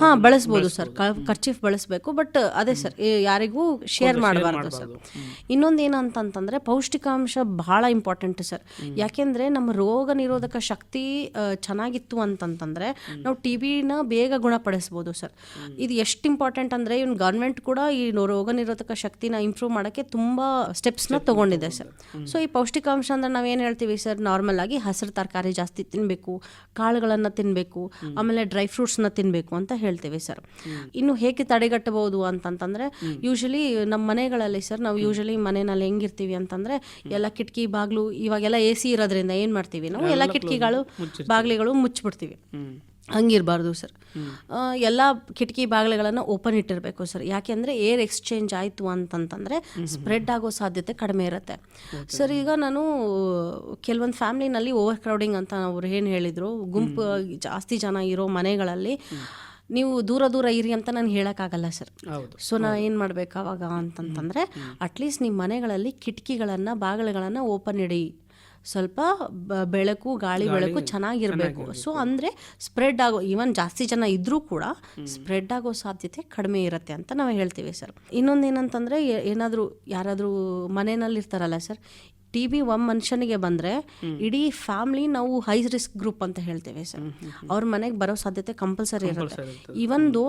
ಹಾಂ, ಬಳಸ್ಬೋದು ಸರ್, ಕರ್ಚೀಫ್ ಬಳಸಬೇಕು. ಬಟ್ ಅದೇ ಸರ್, ಯಾರಿಗೂ ಶೇರ್ ಮಾಡಬಾರ್ದು ಸರ್. ಇನ್ನೊಂದು ಏನಂತಂತಂದ್ರೆ ಪೌಷ್ಟಿಕಾಂಶ ಬಹಳ ಇಂಪಾರ್ಟೆಂಟ್ ಸರ್. ಯಾಕೆಂದ್ರೆ ನಮ್ಮ ರೋಗ ನಿರೋಧಕ ಶಕ್ತಿ ಚೆನ್ನಾಗಿತ್ತು ಅಂತಂತಂದ್ರೆ ನಾವು TBನ ಬೇಗ ಗುಣಪಡಿಸ್ಬೋದು ಸರ್. ಇದು ಎಷ್ಟು ಇಂಪಾರ್ಟೆಂಟ್ ಅಂದ್ರೆ ಇವ್ನು ಗೌರ್ಮೆಂಟ್ ಕೂಡ ಈ ರೋಗ ನಿರೋಧಕ ಶಕ್ತಿನ ಇಂಪ್ರೂವ್ ಮಾಡೋಕ್ಕೆ ತುಂಬಾ ಸ್ಟೆಪ್ಸ್ನ ತಗೊಂಡಿದೆ ಸರ್. ಸೊ ಈ ಪೌಷ್ಟಿಕಾಂಶ ಅಂದ್ರೆ ನಾವೇನು ಹೇಳ್ತೀವಿ ಸರ್, ನಾರ್ಮಲ್ ಆಗಿ ಹಸಿರು ತರಕಾರಿ ಜಾಸ್ತಿ ತಿನ್ನಬೇಕು, ಕಾಳುಗಳನ್ನು ತಿನ್ನಬೇಕು, ಆಮೇಲೆ ಡ್ರೈ ಫ್ರೂಟ್ಸ್ನ ತಿನ್ನಬೇಕು ಅಂತ ಹೇಳ್ತೀವಿ ಸರ್. ಇನ್ನು ಹೇಗೆ ತಡೆಗಟ್ಟಬಹುದು ಅಂತಂತಂದ್ರೆ, ಯೂಶಲಿ ನಮ್ಮ ಮನೆಗಳಲ್ಲಿ ಸರ್, ನಾವು ಯೂಶಲಿ ಮನೆಯಲ್ಲಿ ಹೆಂಗಿರ್ತೀವಿ ಅಂತಂದ್ರೆ, ಎಲ್ಲ ಕಿಟಕಿ ಬಾಗ್ಲು, ಇವಾಗೆಲ್ಲ AC ಇರೋದ್ರಿಂದ ಏನ್ ಮಾಡ್ತೀವಿ ನಾವು, ಎಲ್ಲ ಕಿಟಕಿಗಳು ಬಾಗ್ಲಿಗಳು ಮುಚ್ಚಿಬಿಡ್ತೀವಿ. ಹಂಗಿರಬಾರ್ದು ಸರ್. ಎಲ್ಲ ಕಿಟಕಿ ಬಾಗಿಲುಗಳನ್ನು ಓಪನ್ ಇಟ್ಟಿರಬೇಕು ಸರ್. ಯಾಕೆಂದರೆ ಏರ್ ಎಕ್ಸ್ಚೇಂಜ್ ಆಯಿತು ಅಂತಂತಂದರೆ ಸ್ಪ್ರೆಡ್ ಆಗೋ ಸಾಧ್ಯತೆ ಕಡಿಮೆ ಇರುತ್ತೆ ಸರ್. ಈಗ ನಾನು ಕೆಲವೊಂದು ಫ್ಯಾಮ್ಲಿನಲ್ಲಿ ಓವರ್ ಕ್ರೌಡಿಂಗ್ ಅಂತ ಅವ್ರು ಏನು ಹೇಳಿದರು, ಗುಂಪು ಜಾಸ್ತಿ ಜನ ಇರೋ ಮನೆಗಳಲ್ಲಿ ನೀವು ದೂರ ದೂರ ಇರಿ ಅಂತ ನಾನು ಹೇಳೋಕ್ಕಾಗಲ್ಲ ಸರ್. ಸೊ ನಾನು ಏನು ಮಾಡಬೇಕು ಅವಾಗ ಅಂತಂತಂದರೆ, ಅಟ್ಲೀಸ್ಟ್ ನಿಮ್ಮ ಮನೆಗಳಲ್ಲಿ ಕಿಟಕಿಗಳನ್ನು ಬಾಗಿಲುಗಳನ್ನು ಓಪನ್ ಇಡಿ. ಸ್ವಲ್ಪ ಬೆಳಕು, ಗಾಳಿ ಬೆಳಕು ಚೆನ್ನಾಗಿರಬೇಕು. ಸೊ ಅಂದರೆ ಸ್ಪ್ರೆಡ್ ಆಗೋ, ಈವನ್ ಜಾಸ್ತಿ ಜನ ಇದ್ದರೂ ಕೂಡ ಸ್ಪ್ರೆಡ್ ಆಗೋ ಸಾಧ್ಯತೆ ಕಡಿಮೆ ಇರುತ್ತೆ ಅಂತ ನಾವು ಹೇಳ್ತೀವಿ ಸರ್. ಇನ್ನೊಂದು ಏನಂತಂದರೆ, ಏನಾದರೂ ಯಾರಾದರೂ ಮನೆಯಲ್ಲಿ ಇರ್ತಾರಲ್ಲ ಸರ್, TB ಒಬ್ಬ ಮನುಷ್ಯನಿಗೆ ಬಂದರೆ ಇಡೀ ಫ್ಯಾಮ್ಲಿ ನಾವು ಹೈ ರಿಸ್ಕ್ ಗ್ರೂಪ್ ಅಂತ ಹೇಳ್ತೇವೆ ಸರ್. ಅವ್ರ ಮನೆಗೆ ಬರೋ ಸಾಧ್ಯತೆ ಕಂಪಲ್ಸರಿ ಇರುತ್ತೆ. ಈವನ್ ದೋ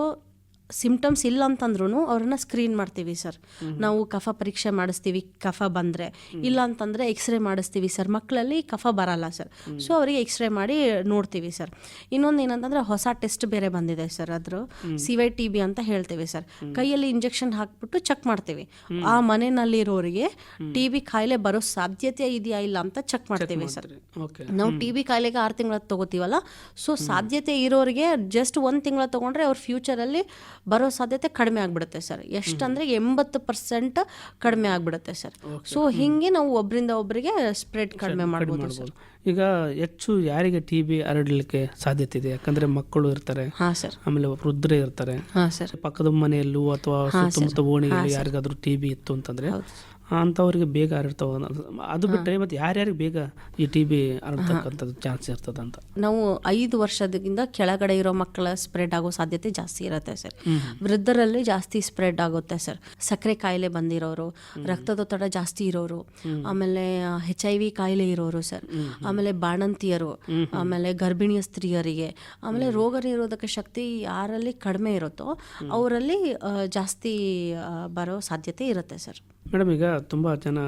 ಸಿಂಪ್ಟಮ್ಸ್ ಇಲ್ಲ ಅಂತಂದ್ರೂ ಅವ್ರನ್ನ ಸ್ಕ್ರೀನ್ ಮಾಡ್ತೀವಿ ಸರ್. ನಾವು ಕಫ ಪರೀಕ್ಷೆ ಮಾಡಿಸ್ತೀವಿ, ಕಫ ಬಂದರೆ. ಇಲ್ಲ ಅಂತಂದರೆ ಎಕ್ಸ್ರೇ ಮಾಡಿಸ್ತೀವಿ ಸರ್. ಮಕ್ಕಳಲ್ಲಿ ಕಫ ಬರಲ್ಲ ಸರ್, ಸೊ ಅವರಿಗೆ ಎಕ್ಸ್ರೇ ಮಾಡಿ ನೋಡ್ತೀವಿ ಸರ್. ಇನ್ನೊಂದು ಏನಂತಂದರೆ, ಹೊಸ ಟೆಸ್ಟ್ ಬೇರೆ ಬಂದಿದೆ ಸರ್, ಅದ್ರ CYTB ಅಂತ ಹೇಳ್ತೀವಿ ಸರ್. ಕೈಯಲ್ಲಿ ಇಂಜೆಕ್ಷನ್ ಹಾಕ್ಬಿಟ್ಟು ಚೆಕ್ ಮಾಡ್ತೀವಿ, ಆ ಮನೆಯಲ್ಲಿರೋರಿಗೆ TB ಕಾಯಿಲೆ ಬರೋ ಸಾಧ್ಯತೆ ಇದೆಯಾ ಇಲ್ಲ ಅಂತ ಚೆಕ್ ಮಾಡ್ತೀವಿ ಸರ್. ನಾವು TB ಕಾಯಿಲೆಗೆ 6 ತಿಂಗಳ ತಗೋತೀವಲ್ಲ, ಸೊ ಸಾಧ್ಯತೆ ಇರೋರಿಗೆ ಜಸ್ಟ್ 1 ತಿಂಗಳ ತಗೊಂಡ್ರೆ ಅವ್ರ ಫ್ಯೂಚರಲ್ಲಿ ಬರೋ ಸಾಧ್ಯತೆ ಕಡಿಮೆ ಆಗ್ಬಿಡುತ್ತೆ ಸರ್. ಎಷ್ಟಂದ್ರೆ 80% ಕಡಿಮೆ ಆಗ್ಬಿಡುತ್ತೆ ಸರ್. ಸೊ ಹಿಂಗೆ ನಾವು ಒಬ್ಬರಿಂದ ಒಬ್ಬರಿಗೆ ಸ್ಪ್ರೆಡ್ ಕಡಿಮೆ ಮಾಡ್ಬೋದು ಸರ್. ಈಗ ಹೆಚ್ಚು ಯಾರಿಗೆ TB ಹರಡಲಿಕ್ಕೆ ಸಾಧ್ಯತೆ ಇದೆ? ಯಾಕಂದ್ರೆ ಮಕ್ಕಳು ಇರ್ತಾರೆ, ಆಮೇಲೆ ವೃದ್ಧರೇ ಇರ್ತಾರೆ, ಪಕ್ಕದ ಮನೆಯಲ್ಲೂ ಅಥವಾ ಸುತ್ತಮುತ್ತ ಓಣಿಯಲ್ಲಿ ಯಾರಿಗಾದ್ರೂ TB ಇತ್ತು ಅಂತಂದ್ರೆ ಅಂಥವ್ರಿಗೆ ಬೇಗ ಹರಡ್ತಾವ. ಅದು ಬಿಟ್ಟರೆ ಮತ್ತೆ ಯಾರ್ಯಾರಿಗೆ ಬೇಗ ಈ TB ಹರಡ್ತಕ್ಕಂಥದ್ದು ಚಾನ್ಸ್ ಇರ್ತದೆ ಅಂತ? ನಾವು 5 ವರ್ಷದಿಂದ ಕೆಳಗಡೆ ಇರೋ ಮಕ್ಕಳ ಸ್ಪ್ರೆಡ್ ಆಗೋ ಸಾಧ್ಯತೆ ಜಾಸ್ತಿ ಇರುತ್ತೆ ಸರ್. ವೃದ್ಧರಲ್ಲಿ ಜಾಸ್ತಿ ಸ್ಪ್ರೆಡ್ ಆಗುತ್ತೆ ಸರ್. ಸಕ್ಕರೆ ಕಾಯಿಲೆ ಬಂದಿರೋರು, ರಕ್ತದೊತ್ತಡ ಜಾಸ್ತಿ ಇರೋರು, ಆಮೇಲೆ HIV ಕಾಯಿಲೆ ಇರೋರು ಸರ್, ಆಮೇಲೆ ಬಾಣಂತಿಯರು, ಆಮೇಲೆ ಗರ್ಭಿಣಿಯ ಸ್ತ್ರೀಯರಿಗೆ, ಆಮೇಲೆ ರೋಗ ನಿರೋಧಕ ಶಕ್ತಿ ಯಾರಲ್ಲಿ ಕಡಿಮೆ ಇರುತ್ತೋ ಅವರಲ್ಲಿ ಜಾಸ್ತಿ ಬರೋ ಸಾಧ್ಯತೆ ಇರುತ್ತೆ ಸರ್. ಮೇಡಮ್, ಈಗ ತುಂಬ ಜನ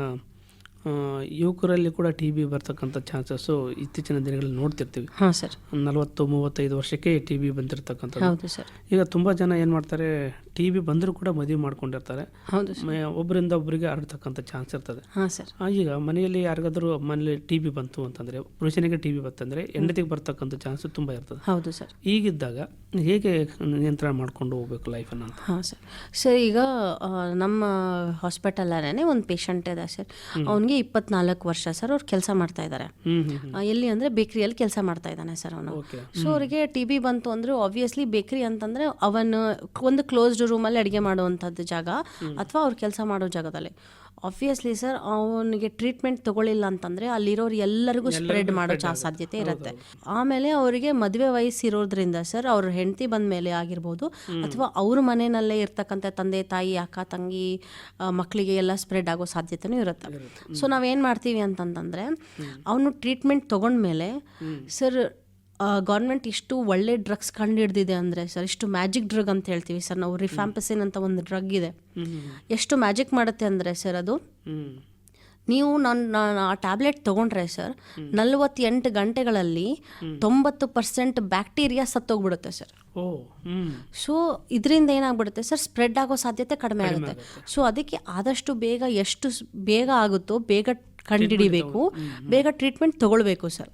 ಯುವಕರಲ್ಲಿ ಕೂಡ TB ಬರ್ತಕ್ಕಂಥ ಚಾನ್ಸಸ್ಸು ಇತ್ತೀಚಿನ ದಿನಗಳಲ್ಲಿ ನೋಡ್ತಿರ್ತೀವಿ. ಹಾಂ ಸರ್. 40-35 ವರ್ಷಕ್ಕೆ TB ಬಂದಿರತಕ್ಕಂಥದ್ದು. ಹೌದು ಸರ್. ಈಗ ತುಂಬ ಜನ ಏನು ಮಾಡ್ತಾರೆ, ಟಿ ಬಿ ಬಂದರೂ ಕೂಡ ಮದುವೆ ಮಾಡ್ಕೊಂಡಿರ್ತಾರೆ, ಹೌದು ಒಬ್ಬರಿಂದ ಒಬ್ಬರಿಗೆ ಹರಡ್ತಕ್ಕಂಥ ಚಾನ್ಸ್ ಇರ್ತದೆ. ಹಾಂ ಸರ್. ಈಗ ಮನೆಯಲ್ಲಿ ಯಾರಿಗಾದ್ರೂ ಮನೇಲಿ ಟಿ ಬಿ ಬಂತು ಅಂತಂದರೆ, ಪುರುಷನಿಗೆ ಟಿ ಬಿ ಬಂತಂದರೆ ಹೆಂಡತಿಗೆ ಬರ್ತಕ್ಕಂಥ ಚಾನ್ಸ್ ತುಂಬ ಇರ್ತದೆ. ಹೌದು ಸರ್. ಈಗಿದ್ದಾಗ ಹೇಗೆ ನಿಯಂತ್ರಣ ಮಾಡ್ಕೊಂಡು ಹೋಗ್ಬೇಕು ಲೈಫನ್ನು ಅಂತ? ಹಾಂ ಸರ್. ಸರ್ ಈಗ ನಮ್ಮ ಹಾಸ್ಪಿಟಲ್ಲೇ ಒಂದು ಪೇಷಂಟ್ ಇದೆ ಸರ್, ಅವನಿಗೆ 24 ವರ್ಷ ಸರ್. ಅವ್ರು ಕೆಲಸ ಮಾಡ್ತಾ ಇದ್ದಾರೆ ಎಲ್ಲಿ ಅಂದರೆ ಬೇಕ್ರಿಯಲ್ಲಿ ಕೆಲಸ ಮಾಡ್ತಾ ಇದ್ದಾನೆ ಸರ್ ಅವನು. ಸೊ ಅವರಿಗೆ ಟಿ ಬಿ ಬಂತು ಅಂದರೆ ಆಬ್ವಿಯಸ್ಲಿ ಬೇಕ್ರಿ ಅಂತಂದರೆ ಅವನು ಒಂದು ಕ್ಲೋಸ್ಡ್ ರೂಮಲ್ಲಿ ಅಡುಗೆ ಮಾಡುವಂಥದ್ದು ಜಾಗ ಅಥವಾ ಅವ್ರು ಕೆಲಸ ಮಾಡೋ ಜಾಗದಲ್ಲಿ ಆಬ್ವಿಯಸ್ಲಿ ಸರ್ ಅವನಿಗೆ ಟ್ರೀಟ್ಮೆಂಟ್ ತಗೊಳ್ಳಿಲ್ಲ ಅಂತಂದರೆ ಅಲ್ಲಿರೋರು ಎಲ್ಲರಿಗೂ ಸ್ಪ್ರೆಡ್ ಮಾಡೋ ಸಾಧ್ಯತೆ ಇರುತ್ತೆ. ಆಮೇಲೆ ಅವರಿಗೆ ಮದುವೆ ವಯಸ್ಸಿರೋದ್ರಿಂದ ಸರ್ ಅವ್ರ ಹೆಂಡತಿ ಬಂದ ಮೇಲೆ ಆಗಿರ್ಬೋದು ಅಥವಾ ಅವ್ರ ಮನೆಯಲ್ಲೇ ಇರ್ತಕ್ಕಂಥ ತಂದೆ ತಾಯಿ ಅಕ್ಕ ತಂಗಿ ಮಕ್ಕಳಿಗೆ ಎಲ್ಲ ಸ್ಪ್ರೆಡ್ ಆಗೋ ಸಾಧ್ಯತೆನೂ ಇರುತ್ತೆ. ಸೊ ನಾವೇನು ಮಾಡ್ತೀವಿ ಅಂತಂತಂದರೆ ಅವನು ಟ್ರೀಟ್ಮೆಂಟ್ ತೊಗೊಂಡ್ಮೇಲೆ ಸರ್ ಗೌರ್ಮೆಂಟ್ ಇಷ್ಟು ಒಳ್ಳೆ ಡ್ರಗ್ಸ್ ಕಂಡು ಹಿಡ್ದಿದೆ ಅಂದರೆ ಸರ್, ಇಷ್ಟು ಮ್ಯಾಜಿಕ್ ಡ್ರಗ್ ಅಂತ ಹೇಳ್ತೀವಿ ಸರ್ ನಾವು. ರಿಫ್ಯಾಂಪಸಿನ್ ಅಂತ ಒಂದು ಡ್ರಗ್ ಇದೆ. ಎಷ್ಟು ಮ್ಯಾಜಿಕ್ ಮಾಡುತ್ತೆ ಅಂದರೆ ಸರ್ ಅದು, ನೀವು ನಾನು ಆ ಟ್ಯಾಬ್ಲೆಟ್ ತೊಗೊಂಡ್ರೆ ಸರ್ 48 ಗಂಟೆಗಳಲ್ಲಿ 90% ಬ್ಯಾಕ್ಟೀರಿಯಾ ಸತ್ತೋಗ್ಬಿಡುತ್ತೆ ಸರ್. ಸೊ ಇದರಿಂದ ಏನಾಗ್ಬಿಡುತ್ತೆ ಸರ್, ಸ್ಪ್ರೆಡ್ ಆಗೋ ಸಾಧ್ಯತೆ ಕಡಿಮೆ ಆಗುತ್ತೆ. ಸೊ ಅದಕ್ಕೆ ಆದಷ್ಟು ಬೇಗ ಎಷ್ಟು ಬೇಗ ಆಗುತ್ತೋ ಬೇಗ ಕಂಡುಹಿಡಿಬೇಕು, ಬೇಗ ಟ್ರೀಟ್ಮೆಂಟ್ ತಗೊಳ್ಬೇಕು ಸರ್.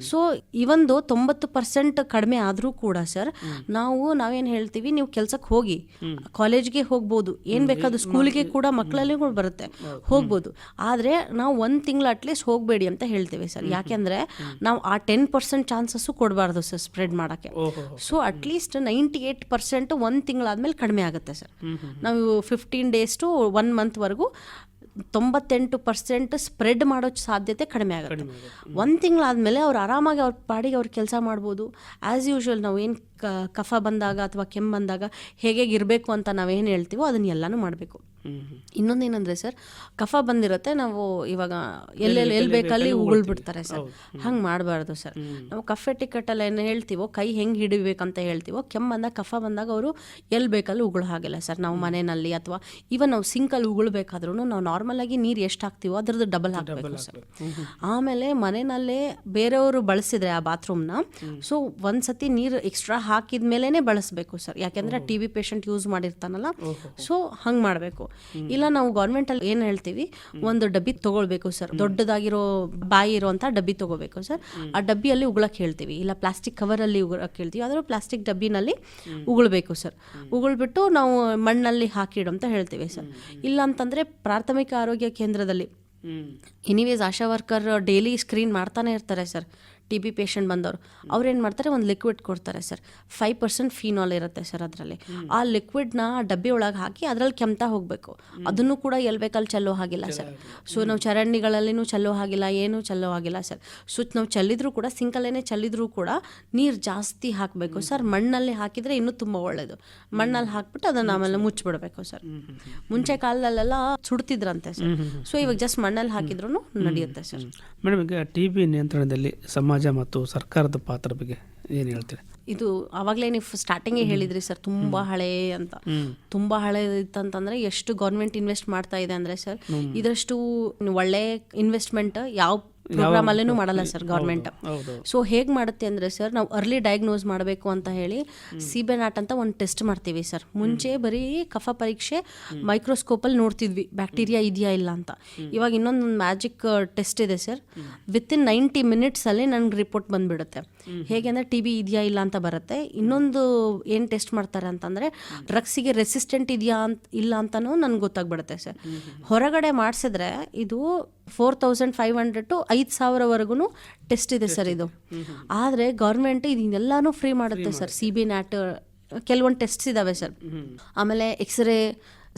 ಸೊ ಇವಂದು 90% ಕಡಿಮೆ ಆದರೂ ಕೂಡ ಸರ್ ನಾವೇನು ಹೇಳ್ತೀವಿ, ನೀವು ಕೆಲ್ಸಕ್ಕೆ ಹೋಗಿ, ಕಾಲೇಜ್ಗೆ ಹೋಗ್ಬೋದು, ಏನು ಬೇಕಾದ್ರೂ ಸ್ಕೂಲಿಗೆ ಕೂಡ ಮಕ್ಕಳಲ್ಲಿ ಕೂಡ ಬರುತ್ತೆ, ಹೋಗ್ಬೋದು. ಆದರೆ ನಾವು 1 ತಿಂಗಳು ಅಟ್ಲೀಸ್ಟ್ ಹೋಗಬೇಡಿ ಅಂತ ಹೇಳ್ತೀವಿ ಸರ್. ಯಾಕೆಂದರೆ ನಾವು ಆ 10% ಚಾನ್ಸಸ್ಸು ಕೊಡಬಾರ್ದು ಸರ್ ಸ್ಪ್ರೆಡ್ ಮಾಡೋಕ್ಕೆ. ಸೊ ಅಟ್ಲೀಸ್ಟ್ 98% 1 ತಿಂಗಳಾದ್ಮೇಲೆ ಕಡಿಮೆ ಆಗುತ್ತೆ ಸರ್. ನಾವು 15 days to 1 monthವರೆಗೂ 98% ಸ್ಪ್ರೆಡ್ ಮಾಡೋ ಸಾಧ್ಯತೆ ಕಡಿಮೆ ಆಗುತ್ತೆ. 1 ತಿಂಗಳಾದಮೇಲೆ ಅವ್ರು ಆರಾಮಾಗಿ ಅವ್ರ ಪಾಡಿಗೆ ಅವ್ರು ಕೆಲಸ ಮಾಡ್ಬೋದು. ಆ್ಯಸ್ ಯೂಶ್ವಲ್ ನಾವು ಏನು ಕಫ ಬಂದಾಗ ಅಥವಾ ಕೆಮ್ಮು ಬಂದಾಗ ಹೇಗೆ ಇರಬೇಕು ಅಂತ ನಾವೇನು ಹೇಳ್ತೀವೋ ಅದನ್ನೆಲ್ಲನೂ ಮಾಡಬೇಕು. ಇನ್ನೊಂದೇನೆಂದರೆ ಸರ್, ಕಫ ಬಂದಿರುತ್ತೆ, ನಾವು ಇವಾಗ ಎಲ್ಲಿ ಬೇಕಲ್ಲಿ ಉಗುಳ್ಬಿಡ್ತಾರೆ ಸರ್. ಹಂಗೆ ಮಾಡಬಾರ್ದು ಸರ್. ನಾವು ಕಫೆ ಟಿಕೆಟಲ್ಲಿ ಏನು ಹೇಳ್ತೀವೋ, ಕೈ ಹೆಂಗೆ ಹಿಡಿಬೇಕಂತ ಹೇಳ್ತೀವೋ, ಕೆಮ್ಮು ಬಂದಾಗ ಕಫ ಬಂದಾಗ ಅವರು ಎಲ್ಲಿ ಬೇಕಲ್ಲಿ ಉಗುಳು ಹಾಗಿಲ್ಲ ಸರ್. ನಾವು ಮನೆಯಲ್ಲಿ ಅಥವಾ ಈವನ್ ನಾವು ಸಿಂಕಲ್ಲಿ ಉಗುಳ್ಬೇಕಾದ್ರೂ ನಾವು ನಾರ್ಮಲಾಗಿ ನೀರು ಎಷ್ಟು ಹಾಕ್ತೀವೋ ಅದ್ರದ್ದು ಡಬಲ್ ಹಾಕಬೇಕು ಸರ್. ಆಮೇಲೆ ಮನೆಯಲ್ಲೇ ಬೇರೆಯವರು ಬಳಸಿದ್ರೆ ಆ ಬಾತ್ರೂಮ್ನ, ಸೊ ಒಂದ್ಸತಿ ನೀರು ಎಕ್ಸ್ಟ್ರಾ ಹಾಕಿದ ಮೇಲೇ ಬಳಸಬೇಕು ಸರ್. ಯಾಕೆಂದರೆ ಟಿ ಬಿ ಪೇಷಂಟ್ ಯೂಸ್ ಮಾಡಿರ್ತಾನಲ್ಲ, ಸೊ ಹಂಗೆ ಮಾಡಬೇಕು. ಇಲ್ಲ ನಾವು ಗೌರ್ಮೆಂಟಲ್ಲಿ ಏನು ಹೇಳ್ತೀವಿ, ಒಂದು ಡಬ್ಬಿ ತೊಗೊಳ್ಬೇಕು ಸರ್, ದೊಡ್ಡದಾಗಿರೋ ಬಾಯಿ ಇರೋಂಥ ಡಬ್ಬಿ ತೊಗೋಬೇಕು ಸರ್. ಆ ಡಬ್ಬಿಯಲ್ಲಿ ಉಗುಳಕ್ಕೆ ಹೇಳ್ತೀವಿ, ಇಲ್ಲ ಪ್ಲಾಸ್ಟಿಕ್ ಕವರಲ್ಲಿ ಉಗುಳಕ್ಕೆ ಹೇಳ್ತೀವಿ, ಆದರೂ ಪ್ಲಾಸ್ಟಿಕ್ ಡಬ್ಬಿನಲ್ಲಿ ಉಗುಳ್ಬೇಕು ಸರ್. ಉಗುಳ್ಬಿಟ್ಟು ನಾವು ಮಣ್ಣಲ್ಲಿ ಹಾಕಿಡು ಅಂತ ಹೇಳ್ತೀವಿ ಸರ್. ಇಲ್ಲ ಅಂತಂದರೆ ಪ್ರಾಥಮಿಕ ಆರೋಗ್ಯ ಕೇಂದ್ರದಲ್ಲಿ ಎನಿವೇಸ್ ಆಶಾ ವರ್ಕರ್ ಡೈಲಿ ಸ್ಕ್ರೀನ್ ಮಾಡ್ತಾನೆ ಇರ್ತಾರೆ ಸರ್. ಟಿ ಬಿ ಪೇಷಂಟ್ ಬಂದವರು ಅವ್ರೇನು ಮಾಡ್ತಾರೆ, ಒಂದು ಲಿಕ್ವಿಡ್ ಕೊಡ್ತಾರೆ ಸರ್. 5% ಫೀನಾಲ್ ಇರುತ್ತೆ ಸರ್ ಅದರಲ್ಲಿ. ಆ ಲಿಕ್ವಿಡ್ನ ಡಬ್ಬಿ ಒಳಗೆ ಹಾಕಿ ಅದರಲ್ಲಿ ಕೆಮ್ತಾ ಹೋಗಬೇಕು. ಅದನ್ನು ಕೂಡ ಎಲ್ಲಿ ಬೇಕಲ್ಲಿ ಚೆಲ್ಲೋ ಹಾಗಿಲ್ಲ ಸರ್. ಸೊ ನಾವು ಚರಂಡಿಗಳಲ್ಲಿನೂ ಚೆಲ್ಲೋ ಹಾಗಿಲ್ಲ, ಏನೂ ಚೆಲ್ಲೋ ಹಾಗಿಲ್ಲ ಸರ್. ಸೊ ನಾವು ಚೆಲ್ಲಿದ್ರೂ ಕೂಡ ಸಿಂಕಲ್ಲೇ ಚೆಲ್ಲಿದ್ರೂ ಕೂಡ ನೀರು ಜಾಸ್ತಿ ಹಾಕಬೇಕು ಸರ್. ಮಣ್ಣಲ್ಲಿ ಹಾಕಿದರೆ ಇನ್ನೂ ತುಂಬ ಒಳ್ಳೆಯದು. ಮಣ್ಣಲ್ಲಿ ಹಾಕ್ಬಿಟ್ಟು ಅದನ್ನು ಆಮೇಲೆ ಮುಚ್ಚಿಬಿಡ್ಬೇಕು ಸರ್. ಮುಂಚೆ ಕಾಲದಲ್ಲೆಲ್ಲ ಸುಡ್ತಿದ್ರಂತೆ ಸರ್. ಸೊ ಇವಾಗ ಜಸ್ಟ್ ಮಣ್ಣಲ್ಲಿ ಹಾಕಿದ್ರೂ ನಡೆಯುತ್ತೆ ಸರ್. ಮೇಡಮ್, ಈಗ ಟಿ ಬಿ ನಿಯಂತ್ರಣದಲ್ಲಿ ಸಮಾಜ ಮತ್ತು ಸರ್ಕಾರದ ಪಾತ್ರ ಬಗ್ಗೆ ಏನು ಹೇಳ್ತೀರಿ? ಇದು ಆವಾಗಲೇ ನೀವು ಸ್ಟಾರ್ಟಿಂಗೇ ಹೇಳಿದ್ರಿ ಸರ್, ತುಂಬ ಹಳೆ ಅಂತ. ತುಂಬ ಹಳೆ ಇತ್ತಂತಂದರೆ ಎಷ್ಟು ಗೌರ್ಮೆಂಟ್ ಇನ್ವೆಸ್ಟ್ ಮಾಡ್ತಾ ಇದೆ ಅಂದರೆ ಸರ್, ಇದರಷ್ಟು ಒಳ್ಳೆ ಇನ್ವೆಸ್ಟ್ಮೆಂಟ್ ಯಾವ ಪ್ರೋಗ್ರಾಮ್ ಅಲ್ಲೇನೂ ಮಾಡಲ್ಲ ಸರ್ ಗೌರ್ಮೆಂಟ್. ಸೊ ಹೇಗೆ ಮಾಡುತ್ತೆ ಅಂದರೆ ಸರ್, ನಾವು ಅರ್ಲಿ ಡಯಾಗ್ನೋಸ್ ಮಾಡಬೇಕು ಅಂತ ಹೇಳಿ ಸಿಬೆನಾಟ್ ಅಂತ ಒಂದು ಟೆಸ್ಟ್ ಮಾಡ್ತೀವಿ ಸರ್. ಮುಂಚೆ ಬರೀ ಕಫ ಪರೀಕ್ಷೆ ಮೈಕ್ರೋಸ್ಕೋಪಲ್ಲಿ ನೋಡ್ತಿದ್ವಿ ಬ್ಯಾಕ್ಟೀರಿಯಾ ಇದೆಯಾ ಇಲ್ಲ ಅಂತ. ಇವಾಗ ಇನ್ನೊಂದು ಮ್ಯಾಜಿಕ್ ಟೆಸ್ಟ್ ಇದೆ ಸರ್. ವಿತಿನ್ 90 minutesಲ್ಲಿ ನನಗೆ ರಿಪೋರ್ಟ್ ಬಂದುಬಿಡುತ್ತೆ. ಹೇಗೆ ಅಂದರೆ ಟಿ ಬಿ ಇದೆಯಾ ಇಲ್ಲ ಅಂತ ಬರುತ್ತೆ. ಇನ್ನೊಂದು ಏನು ಟೆಸ್ಟ್ ಮಾಡ್ತಾರೆ ಅಂತಂದರೆ ಡ್ರಗ್ಸಿಗೆ ರೆಸಿಸ್ಟೆಂಟ್ ಇದೆಯಾ ಇಲ್ಲ ಅಂತಲೂ ನನಗೆ ಗೊತ್ತಾಗ್ಬಿಡುತ್ತೆ ಸರ್. ಹೊರಗಡೆ ಮಾಡಿಸಿದ್ರೆ ಇದು 4500 to 5000ವರೆಗೂ ಟೆಸ್ಟ್ ಇದೆ ಸರ್ ಇದು. ಆದರೆ ಗೌರ್ಮೆಂಟ್ ಇದನ್ನೆಲ್ಲನೂ ಫ್ರೀ ಮಾಡುತ್ತೆ ಸರ್. ಸಿಬಿನ್ಯಾಟ್ ಕೆಲವೊಂದು ಟೆಸ್ಟ್ಸ್ ಇದ್ದಾವೆ ಸರ್. ಆಮೇಲೆ ಎಕ್ಸ್ರೇ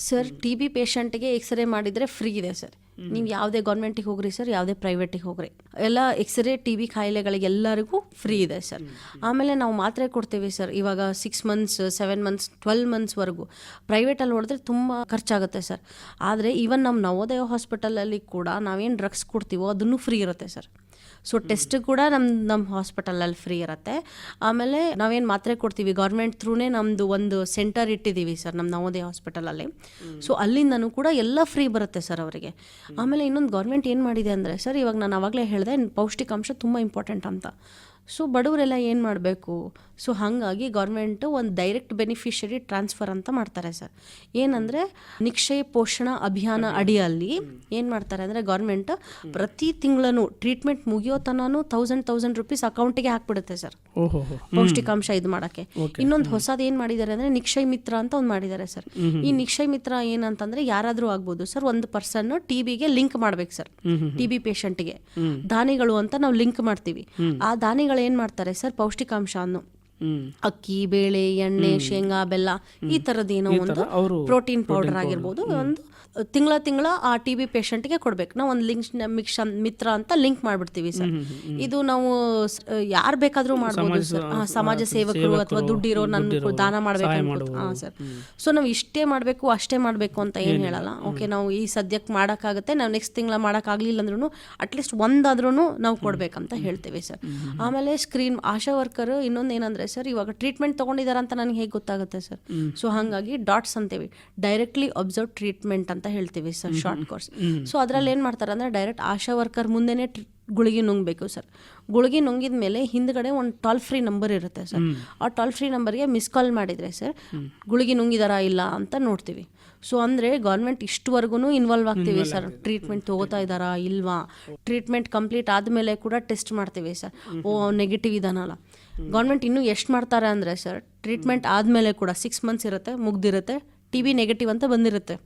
ಸರ್, ಟಿ ಬಿ ಪೇಷಂಟ್ಗೆ ಎಕ್ಸ್ರೇ ಮಾಡಿದರೆ ಫ್ರೀ ಇದೆ ಸರ್. ನೀವು ಯಾವುದೇ ಗೌರ್ಮೆಂಟಿಗೆ ಹೋಗ್ರಿ ಸರ್, ಯಾವುದೇ ಪ್ರೈವೇಟಿಗೆ ಹೋಗ್ರಿ, ಎಲ್ಲ ಎಕ್ಸ್ರೇ ಟಿ ಬಿ ಕಾಯಿಲೆಗಳಿಗೆ ಎಲ್ಲರಿಗೂ ಫ್ರೀ ಇದೆ ಸರ್. ಆಮೇಲೆ ನಾವು ಮಾತ್ರೆ ಕೊಡ್ತೀವಿ ಸರ್. ಇವಾಗ 6 months 7 months 12 monthsವರೆಗೂ ಪ್ರೈವೇಟಲ್ಲಿ ನೋಡಿದ್ರೆ ತುಂಬ ಖರ್ಚಾಗುತ್ತೆ ಸರ್. ಆದರೆ ಈವನ್ ನಮ್ಮ ನವೋದಯ ಹಾಸ್ಪಿಟಲಲ್ಲಿ ಕೂಡ ನಾವೇನು ಡ್ರಗ್ಸ್ ಕೊಡ್ತೀವೋ ಅದನ್ನು ಫ್ರೀ ಇರುತ್ತೆ ಸರ್. ಸೊ ಟೆಸ್ಟ್ ಕೂಡ ನಮ್ಮ ಹಾಸ್ಪಿಟಲಲ್ಲಿ ಫ್ರೀ ಇರುತ್ತೆ. ಆಮೇಲೆ ನಾವೇನು ಮಾತ್ರೆ ಕೊಡ್ತೀವಿ ಗೌರ್ಮೆಂಟ್ ಥ್ರೂನೇ ನಮ್ಮದು ಒಂದು ಸೆಂಟರ್ ಇಟ್ಟಿದ್ದೀವಿ ಸರ್ ನಮ್ಮ ನವೋದಯ ಹಾಸ್ಪಿಟಲಲ್ಲಿ. ಸೊ ಅಲ್ಲಿಂದನೂ ಕೂಡ ಎಲ್ಲ ಫ್ರೀ ಬರುತ್ತೆ ಸರ್ ಅವರಿಗೆ. ಆಮೇಲೆ ಇನ್ನೊಂದು ಗೌರ್ಮೆಂಟ್ ಏನು ಮಾಡಿದೆ ಅಂದರೆ ಸರ್, ಇವಾಗ ನಾನು ಆವಾಗಲೇ ಹೇಳಿದೆ ಪೌಷ್ಟಿಕಾಂಶ ತುಂಬ ಇಂಪಾರ್ಟೆಂಟ್ ಅಂತ. ಸೊ ಬಡವರೆಲ್ಲ ಏನು ಮಾಡಬೇಕು? ಸೊ ಹಾಗಾಗಿ ಗೌರ್ಮೆಂಟು ಒಂದು ಡೈರೆಕ್ಟ್ ಬೆನಿಫಿಷರಿ ಟ್ರಾನ್ಸ್ಫರ್ ಅಂತ ಮಾಡ್ತಾರೆ ಸರ್. ಏನಂದರೆ ನಿಕ್ಷಯ ಪೋಷಣಾ ಅಭಿಯಾನ ಅಡಿಯಲ್ಲಿ ಏನು ಮಾಡ್ತಾರೆ ಅಂದರೆ ಗೌರ್ಮೆಂಟ್ ಪ್ರತಿ ತಿಂಗಳೂ ಟ್ರೀಟ್ಮೆಂಟ್ ಮುಗಿಯೋ ತನೂ 1000 ರೂಪೀಸ್ ಅಕೌಂಟಿಗೆ ಹಾಕ್ಬಿಡುತ್ತೆ ಸರ್, ಪೌಷ್ಟಿಕಾಂಶ ಇದು ಮಾಡೋಕ್ಕೆ. ಇನ್ನೊಂದು ಹೊಸದು ಏನು ಮಾಡಿದ್ದಾರೆ ಅಂದರೆ ನಿಕ್ಷಯ್ ಮಿತ್ರ ಅಂತ ಒಂದು ಮಾಡಿದ್ದಾರೆ ಸರ್. ಈ ನಿಕ್ಷಯ್ ಮಿತ್ರ ಏನಂತಂದರೆ ಯಾರಾದರೂ ಆಗ್ಬೋದು ಸರ್, ಒಂದು ಪರ್ಸನ್ TBಗೆ ಲಿಂಕ್ ಮಾಡ್ಬೇಕು ಸರ್. TB ಪೇಷಂಟ್ಗೆ ದಾನಿಗಳು ಅಂತ ನಾವು ಲಿಂಕ್ ಮಾಡ್ತೀವಿ. ಆ ದಾನಿಗಳು ಏನು ಮಾಡ್ತಾರೆ ಸರ್, ಪೌಷ್ಟಿಕಾಂಶ ಅನ್ನು ಅಕ್ಕಿ, ಬೇಳೆ, ಎಣ್ಣೆ, ಶೇಂಗಾ, ಬೆಲ್ಲ ಈ ಥರದ್ದೇನೋ ಒಂದು ಪ್ರೋಟೀನ್ ಪೌಡರ್ ಆಗಿರ್ಬೋದು ಒಂದು ತಿಂಗಳ ಆ TB ಪೇಷಂಟ್ಗೆ ಕೊಡ್ಬೇಕು. ನಾವು ಒಂದು ಮಿತ್ರ ಅಂತ ಲಿಂಕ್ ಮಾಡ್ಬಿಡ್ತೀವಿ ಸರ್. ಇದು ನಾವು ಯಾರು ಬೇಕಾದರೂ ಮಾಡ್ಬೋದು ಸರ್, ಸಮಾಜ ಸೇವಕರು ಅಥವಾ ದುಡ್ಡಿರೋ ನನ್ನ ದಾನ ಮಾಡಬೇಕು. ಹಾಂ ಸರ್. ಸೊ ನಾವು ಇಷ್ಟೇ ಮಾಡಬೇಕು ಅಷ್ಟೇ ಮಾಡಬೇಕು ಅಂತ ಏನು ಹೇಳಲ್ಲ. ಓಕೆ, ನಾವು ಈ ಸದ್ಯಕ್ಕೆ ಮಾಡೋಕ್ಕಾಗುತ್ತೆ, ನಾವು ನೆಕ್ಸ್ಟ್ ತಿಂಗಳ ಮಾಡೋಕ್ಕಾಗಲಿಲ್ಲ ಅಂದ್ರೂ ಅಟ್ಲೀಸ್ಟ್ ಒಂದಾದ್ರೂ ನಾವು ಕೊಡ್ಬೇಕಂತ ಹೇಳ್ತೇವೆ ಸರ್. ಆಮೇಲೆ ಆಶಾ ವರ್ಕರ್ ಇನ್ನೊಂದು ಏನಂದರೆ ಸರ್, ಇವಾಗ ಟ್ರೀಟ್ಮೆಂಟ್ ತೊಗೊಂಡಿದ್ದಾರೆ ಅಂತ ನನಗೆ ಹೇಗೆ ಗೊತ್ತಾಗುತ್ತೆ ಸರ್? ಸೊ ಹಾಗಾಗಿ ಡಾಟ್ಸ್ ಅಂತೇವಿ, ಡೈರೆಕ್ಟ್ಲಿ ಅಬ್ಸರ್ವ್ ಟ್ರೀಟ್ಮೆಂಟ್ ಅಂತ ಹೇಳ್ತೀವಿ ಸರ್, ಶಾರ್ಟ್ ಕೋರ್ಸ್. ಸೊ ಅದರಲ್ಲಿ ಏನು ಮಾಡ್ತಾರೆ ಅಂದರೆ ಡೈರೆಕ್ಟ್ ಆಶಾ ವರ್ಕರ್ ಮುಂದೆನೇ ಗುಳಿಗೆ ನುಂಗಬೇಕು ಸರ್. ಗುಳಿಗೆ ನುಂಗಿದ ಮೇಲೆ ಹಿಂದ್ಗಡೆ ಒಂದು ಟೋಲ್ ಫ್ರೀ ನಂಬರ್ ಇರುತ್ತೆ ಸರ್. ಆ ಟೋಲ್ ಫ್ರೀ ನಂಬರ್ಗೆ ಮಿಸ್ ಕಾಲ್ ಮಾಡಿದರೆ ಸರ್ ಗುಳಿಗೆ ನುಂಗಿದಾರಾ ಇಲ್ಲ ಅಂತ ನೋಡ್ತೀವಿ. ಸೊ ಅಂದರೆ ಗೌರ್ಮೆಂಟ್ ಇಷ್ಟುವರೆಗೂ ಇನ್ವಾಲ್ವ್ ಆಗ್ತೀವಿ ಸರ್, ಟ್ರೀಟ್ಮೆಂಟ್ ತೊಗೋತಾ ಇದ್ದಾರಾ ಇಲ್ವಾ, ಟ್ರೀಟ್ಮೆಂಟ್ ಕಂಪ್ಲೀಟ್ ಆದಮೇಲೆ ಕೂಡ ಟೆಸ್ಟ್ ಮಾಡ್ತೀವಿ ಸರ್. ನೆಗೆಟಿವ್ ಇದಾನಲ್ಲ. ಗೌರ್ಮೆಂಟ್ ಇನ್ನೂ ಎಷ್ಟು ಮಾಡ್ತಾರೆ ಅಂದರೆ ಸರ್, ಟ್ರೀಟ್ಮೆಂಟ್ ಆದಮೇಲೆ ಕೂಡ 6 ಮಂತ್ಸ್ ಇರುತ್ತೆ, ಮುಗ್ದಿರುತ್ತೆ, TB ನೆಗೆಟಿವ್ ಅಂತ ಬಂದಿರುತ್ತೆ.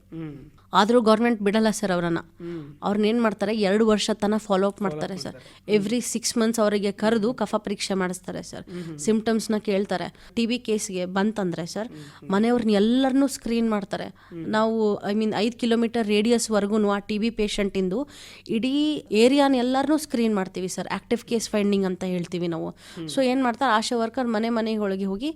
ಆದರೂ ಗೌರ್ಮೆಂಟ್ ಬಿಡಲ್ಲ ಸರ್ ಅವ್ರನ್ನ ಏನು ಮಾಡ್ತಾರೆ, 2 ವರ್ಷ ತನಕ ಫಾಲೋ ಅಪ್ ಮಾಡ್ತಾರೆ ಸರ್. ಎವ್ರಿ 6 ಮಂತ್ಸ್ ಅವರಿಗೆ ಕರೆದು ಕಫ ಪರೀಕ್ಷೆ ಮಾಡಿಸ್ತಾರೆ ಸರ್. ಸಿಂಪ್ಟಮ್ಸ್ನ ಕೇಳ್ತಾರೆ. TB ಕೇಸ್ಗೆ ಬಂತಂದರೆ ಸರ್ ಮನೆಯವ್ರನ್ನ ಎಲ್ಲರನ್ನೂ ಸ್ಕ್ರೀನ್ ಮಾಡ್ತಾರೆ. ನಾವು 5 ಕಿಲೋಮೀಟರ್ ರೇಡಿಯಸ್ವರೆಗೂ ಆ TB ಪೇಷಂಟಿಂದು ಇಡೀ ಏರಿಯಾನ ಎಲ್ಲರನ್ನೂ ಸ್ಕ್ರೀನ್ ಮಾಡ್ತೀವಿ ಸರ್. ಆ್ಯಕ್ಟಿವ್ ಕೇಸ್ ಫೈಂಡಿಂಗ್ ಅಂತ ಹೇಳ್ತೀವಿ ನಾವು. ಸೊ ಏನು ಮಾಡ್ತಾರೆ, ಆಶಾ ವರ್ಕರ್ ಮನೆಗಳಿಗೆ ಹೋಗಿ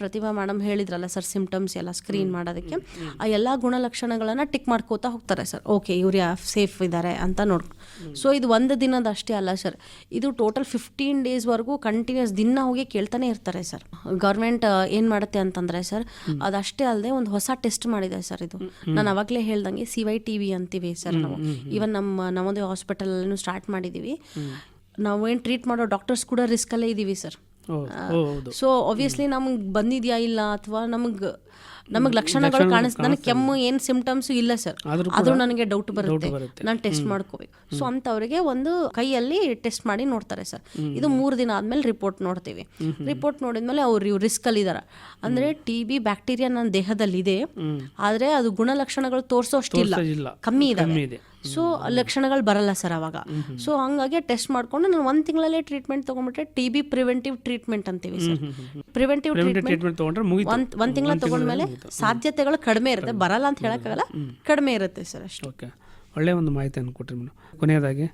ಪ್ರತಿಭಾ ಮೇಡಮ್ ಹೇಳಿದ್ರಲ್ಲ ಸರ್, ಸಿಂಪ್ಟಮ್ಸ್ ಎಲ್ಲ ಸ್ಕ್ರೀನ್ ಮಾಡೋದಕ್ಕೆ ಆ ಎಲ್ಲ ಗುಣಲಕ್ಷಣಗಳನ್ನು ಟಿಕ್ ಮಾಡ್ಕೋತಾ ಹೋಗ್ತಾರೆ ಸರ್. ಓಕೆ, ಇವ್ರು ಸೇಫ್ ಇದ್ದಾರೆ ಅಂತ ನೋಡ್ಕೊ. ಸೊ ಇದು ಒಂದು ದಿನದ ಅಷ್ಟೇ ಅಲ್ಲ ಸರ್, ಇದು ಟೋಟಲ್ 15 ಡೇಸ್ವರೆಗೂ ಕಂಟಿನ್ಯೂಸ್ ದಿನ ಹೋಗಿ ಕೇಳ್ತಾನೆ ಇರ್ತಾರೆ ಸರ್. ಗೌರ್ಮೆಂಟ್ ಏನು ಮಾಡುತ್ತೆ ಅಂತಂದರೆ ಸರ್, ಅದಷ್ಟೇ ಅಲ್ಲದೆ ಒಂದು ಹೊಸ ಟೆಸ್ಟ್ ಮಾಡಿದೆ ಸರ್. ಇದು ನಾನು ಅವಾಗಲೇ ಹೇಳ್ದಂಗೆ CYTV ಅಂತೀವಿ ಸರ್. ನಾವು ಈವನ್ ನಮ್ಮ ನವೋದಯ ಹಾಸ್ಪಿಟಲಲ್ಲೂ ಸ್ಟಾರ್ಟ್ ಮಾಡಿದ್ದೀವಿ. ನಾವೇನು ಟ್ರೀಟ್ ಮಾಡೋ ಡಾಕ್ಟರ್ಸ್ ಕೂಡ ರಿಸ್ಕಲ್ಲೇ ಇದ್ದೀವಿ ಸರ್. ಸೊ ಆಬ್ವಿಯಸ್ಲಿ ನಮಗೆ ಬಂದಿದೆಯಾ ಇಲ್ಲ ಅಥವಾ ನಮಗೆ ಲಕ್ಷಣಗಳು ಕಾಣಿಸ್ತು, ನನಗೆ ಕೆಮ್ಮು ಏನು ಸಿಂಪ್ಟಮ್ಸು ಇಲ್ಲ ಸರ್, ಆದರೂ ನನಗೆ ಡೌಟ್ ಬರುತ್ತೆ, ನಾನು ಟೆಸ್ಟ್ ಮಾಡ್ಕೋಬೇಕು. ಸೊ ಅಂಥವ್ರಿಗೆ ಒಂದು ಕೈಯಲ್ಲಿ ಟೆಸ್ಟ್ ಮಾಡಿ ನೋಡ್ತಾರೆ ಸರ್. ಇದು 3 ದಿನ ಆದಮೇಲೆ ರಿಪೋರ್ಟ್ ನೋಡ್ತೀವಿ. ರಿಪೋರ್ಟ್ ನೋಡಿದ್ಮೇಲೆ ಇವ್ರು ರಿಸ್ಕಲ್ಲಿ ಇದ್ದಾರೆ ಅಂದರೆ TB ಬ್ಯಾಕ್ಟೀರಿಯಾ ನನ್ನ ದೇಹದಲ್ಲಿದೆ, ಆದರೆ ಅದು ಗುಣಲಕ್ಷಣಗಳು ತೋರಿಸೋಷ್ಟಿಲ್ಲ, ಕಮ್ಮಿ ಇದೆ. ಸೊ ಲಕ್ಷಣಗಳು ಬರಲ್ಲ ಸರ್ ಅವಾಗ. ಸೊ ಹಂಗಾಗಿ ಟೆಸ್ಟ್ ಮಾಡ್ಕೊಂಡು ನಾನು 1 ತಿಂಗಳಲ್ಲೇ ಟ್ರೀಟ್ಮೆಂಟ್ ತೊಗೊಂಡ್ಬಿಟ್ರೆ TB ಪ್ರಿವೆಂಟಿವ್ ಟ್ರೀಟ್ಮೆಂಟ್ ಅಂತೀವಿ ಸರ್. ಪ್ರಿವೆಂಟಿವ್ ಟ್ರೀಟ್ಮೆಂಟ್ 1 ತಿಂಗಳ ತೊಗೊಂಡ್ಮೇಲೆ ಸಾಧ್ಯತೆಗಳು ಕಡಿಮೆ ಇರುತ್ತೆ, ಬರಲ್ಲ ಅಂತ ಹೇಳೋಕ್ಕಾಗಲ್ಲ, ಕಡಿಮೆ ಇರುತ್ತೆ ಸರ್ ಅಷ್ಟು. ಓಕೆ, ಒಳ್ಳೆಯ ಒಂದು ಮಾಹಿತಿಯನ್ನು ಕೊಟ್ಟರೆ ಮೇಡಮ್. ಕೊನೆಯದಾಗಿ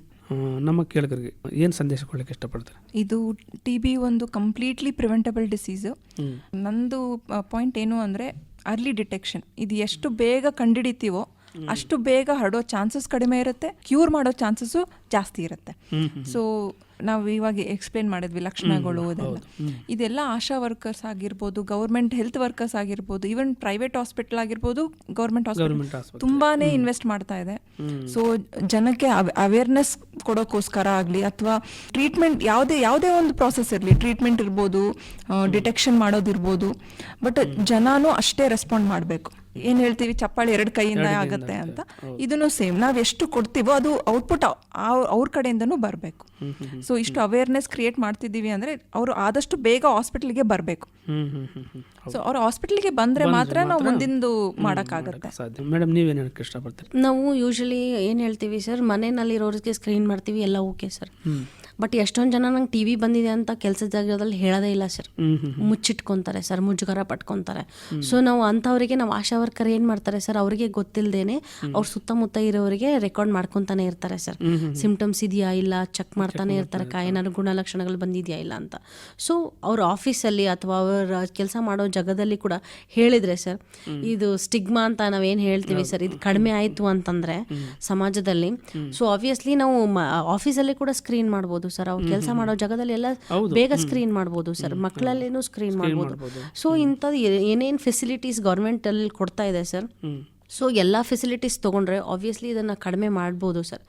ನಮ್ಮ ಕೇಳುಗರಿಗೆ ಏನು ಸಂದೇಶ ಕೊಡಲಿಕ್ಕೆ ಇಷ್ಟಪಡ್ತಾರೆ? ಇದು TB ಒಂದು ಕಂಪ್ಲೀಟ್ಲಿ ಪ್ರಿವೆಂಟಬಲ್ ಡಿಸೀಸು. ನಂದು ಪಾಯಿಂಟ್ ಏನು ಅಂದರೆ ಅರ್ಲಿ ಡಿಟೆಕ್ಷನ್. ಇದು ಎಷ್ಟು ಬೇಗ ಕಂಡುಹಿಡಿತೀವೋ ಅಷ್ಟು ಬೇಗ ಹರಡೋ ಚಾನ್ಸಸ್ ಕಡಿಮೆ ಇರುತ್ತೆ, ಕ್ಯೂರ್ ಮಾಡೋ ಚಾನ್ಸಸ್ಸು ಜಾಸ್ತಿ ಇರುತ್ತೆ. ಸೊ ನಾವು ಇವಾಗ ಎಕ್ಸ್ಪ್ಲೇನ್ ಮಾಡಿದ್ವಿ ಲಕ್ಷಣಗಳು ಇದೆಲ್ಲ ಆಶಾ ವರ್ಕರ್ಸ್ ಆಗಿರ್ಬೋದು, ಗೌರ್ಮೆಂಟ್ ಹೆಲ್ತ್ ವರ್ಕರ್ಸ್ ಆಗಿರ್ಬೋದು, ಈವನ್ ಪ್ರೈವೇಟ್ ಹಾಸ್ಪಿಟಲ್ ಆಗಿರ್ಬೋದು, ಗೌರ್ಮೆಂಟ್ ಹಾಸ್ಪಿಟಲ್ ತುಂಬಾನೇ ಇನ್ವೆಸ್ಟ್ ಮಾಡ್ತಾ ಇದೆ. ಸೊ ಜನಕ್ಕೆ ಅವೇರ್ನೆಸ್ ಕೊಡೋಕ್ಕೋಸ್ಕರ ಆಗಲಿ ಅಥವಾ ಟ್ರೀಟ್ಮೆಂಟ್ ಯಾವುದೇ ಒಂದು ಪ್ರಾಸೆಸ್ ಇರಲಿ, ಟ್ರೀಟ್ಮೆಂಟ್ ಇರ್ಬೋದು, ಡಿಟೆಕ್ಷನ್ ಮಾಡೋದಿರ್ಬೋದು, ಬಟ್ ಜನನೂ ಅಷ್ಟೇ ರೆಸ್ಪಾಂಡ್ ಮಾಡಬೇಕು. ಏನು ಹೇಳ್ತೀವಿ, ಚಪ್ಪಾಳೆ 2 ಕೈಯಿಂದ ಆಗುತ್ತೆ ಅಂತ, ಇದನ್ನು ಸೇಮ್ ನಾವು ಎಷ್ಟು ಕೊಡ್ತೀವೋ ಅದು ಔಟ್ಪುಟ್ ಅವ್ರ ಕಡೆಯಿಂದನೂ ಬರಬೇಕು. ಸೊ ಇಷ್ಟು ಅವೇರ್ನೆಸ್ ಕ್ರಿಯೇಟ್ ಮಾಡ್ತಿದ್ದೀವಿ ಅಂದರೆ ಅವರು ಆದಷ್ಟು ಬೇಗ ಹಾಸ್ಪಿಟಲ್ಗೆ ಬರಬೇಕು. ಸೊ ಅವ್ರು ಹಾಸ್ಪಿಟಲ್ಗೆ ಬಂದರೆ ಮಾತ್ರ ನಾವು ಮುಂದಿಂದು ಮಾಡೋಕ್ಕಾಗತ್ತೆ. ಮೇಡಮ್, ನೀವೇನು ಹೇಳಕ್ಕೆ ಇಷ್ಟಪಡ್ತೀರಿ? ನಾವು ಯೂಶಲಿ ಏನು ಹೇಳ್ತೀವಿ ಸರ್, ಮನೆಯಲ್ಲಿರೋರಿಗೆ ಸ್ಕ್ರೀನ್ ಮಾಡ್ತೀವಿ, ಎಲ್ಲ ಓಕೆ ಸರ್. ಬಟ್ ಎಷ್ಟೊಂದು ಜನ ನಂಗೆ TB ಬಂದಿದೆ ಅಂತ ಕೆಲಸದ ಜಾಗದಲ್ಲಿ ಹೇಳೋದೇ ಇಲ್ಲ ಸರ್, ಮುಚ್ಚಿಟ್ಕೊತಾರೆ ಸರ್, ಮುಜುಗರ ಪಟ್ಕೊತಾರೆ. ಸೊ ನಾವು ಅಂಥವರಿಗೆ ನಾವು ಆಶಾ ವರ್ಕರ್ ಏನು ಮಾಡ್ತಾರೆ ಸರ್, ಅವರಿಗೆ ಗೊತ್ತಿಲ್ಲದೇನೆ ಅವ್ರ ಸುತ್ತಮುತ್ತ ಇರೋರಿಗೆ ರೆಕಾರ್ಡ್ ಮಾಡ್ಕೊತಾನೆ ಇರ್ತಾರೆ ಸರ್. ಸಿಂಪ್ಟಮ್ಸ್ ಇದೆಯಾ ಇಲ್ಲ ಚೆಕ್ ಮಾಡ್ತಾನೆ ಇರ್ತಾರೆ, ಏನಾದ್ರು ಗುಣಲಕ್ಷಣಗಳು ಬಂದಿದೆಯಾ ಇಲ್ಲ ಅಂತ. ಸೊ ಅವ್ರ ಆಫೀಸಲ್ಲಿ ಅಥವಾ ಅವ್ರ ಕೆಲಸ ಮಾಡೋ ಜಾಗದಲ್ಲಿ ಕೂಡ ಹೇಳಿದರೆ ಸರ್, ಇದು ಸ್ಟಿಗ್ಮಾ ಅಂತ ನಾವೇನು ಹೇಳ್ತೀವಿ ಸರ್, ಇದು ಕಡಿಮೆ ಆಯಿತು ಅಂತಂದರೆ ಸಮಾಜದಲ್ಲಿ. ಸೊ ಆಬ್ವಿಯಸ್ಲಿ ನಾವು ಆಫೀಸಲ್ಲಿ ಕೂಡ ಸ್ಕ್ರೀನ್ ಮಾಡ್ಬೋದು ಸರ್, ಅವ್ರು ಕೆಲಸ ಮಾಡೋ ಜಾಗದಲ್ಲಿ ಎಲ್ಲ ಬೇಗ ಸ್ಕ್ರೀನ್ ಮಾಡ್ಬೋದು ಸರ್, ಮಕ್ಕಳಲ್ಲೇನೂ ಸ್ಕ್ರೀನ್ ಮಾಡ್ಬೋದು. ಸೊ ಇಂಥದ್ದು ಏನೇನು ಫೆಸಿಲಿಟೀಸ್ ಗೌರ್ಮೆಂಟಲ್ಲಿ ಕೊಡ್ತಾ ಇದೆ ಸರ್, ಸೊ ಎಲ್ಲ ಫೆಸಿಲಿಟೀಸ್ ತೊಗೊಂಡ್ರೆ ಆಬ್ವಿಯಸ್ಲಿ ಇದನ್ನು ಕಡಿಮೆ ಮಾಡ್ಬೋದು ಸರ್.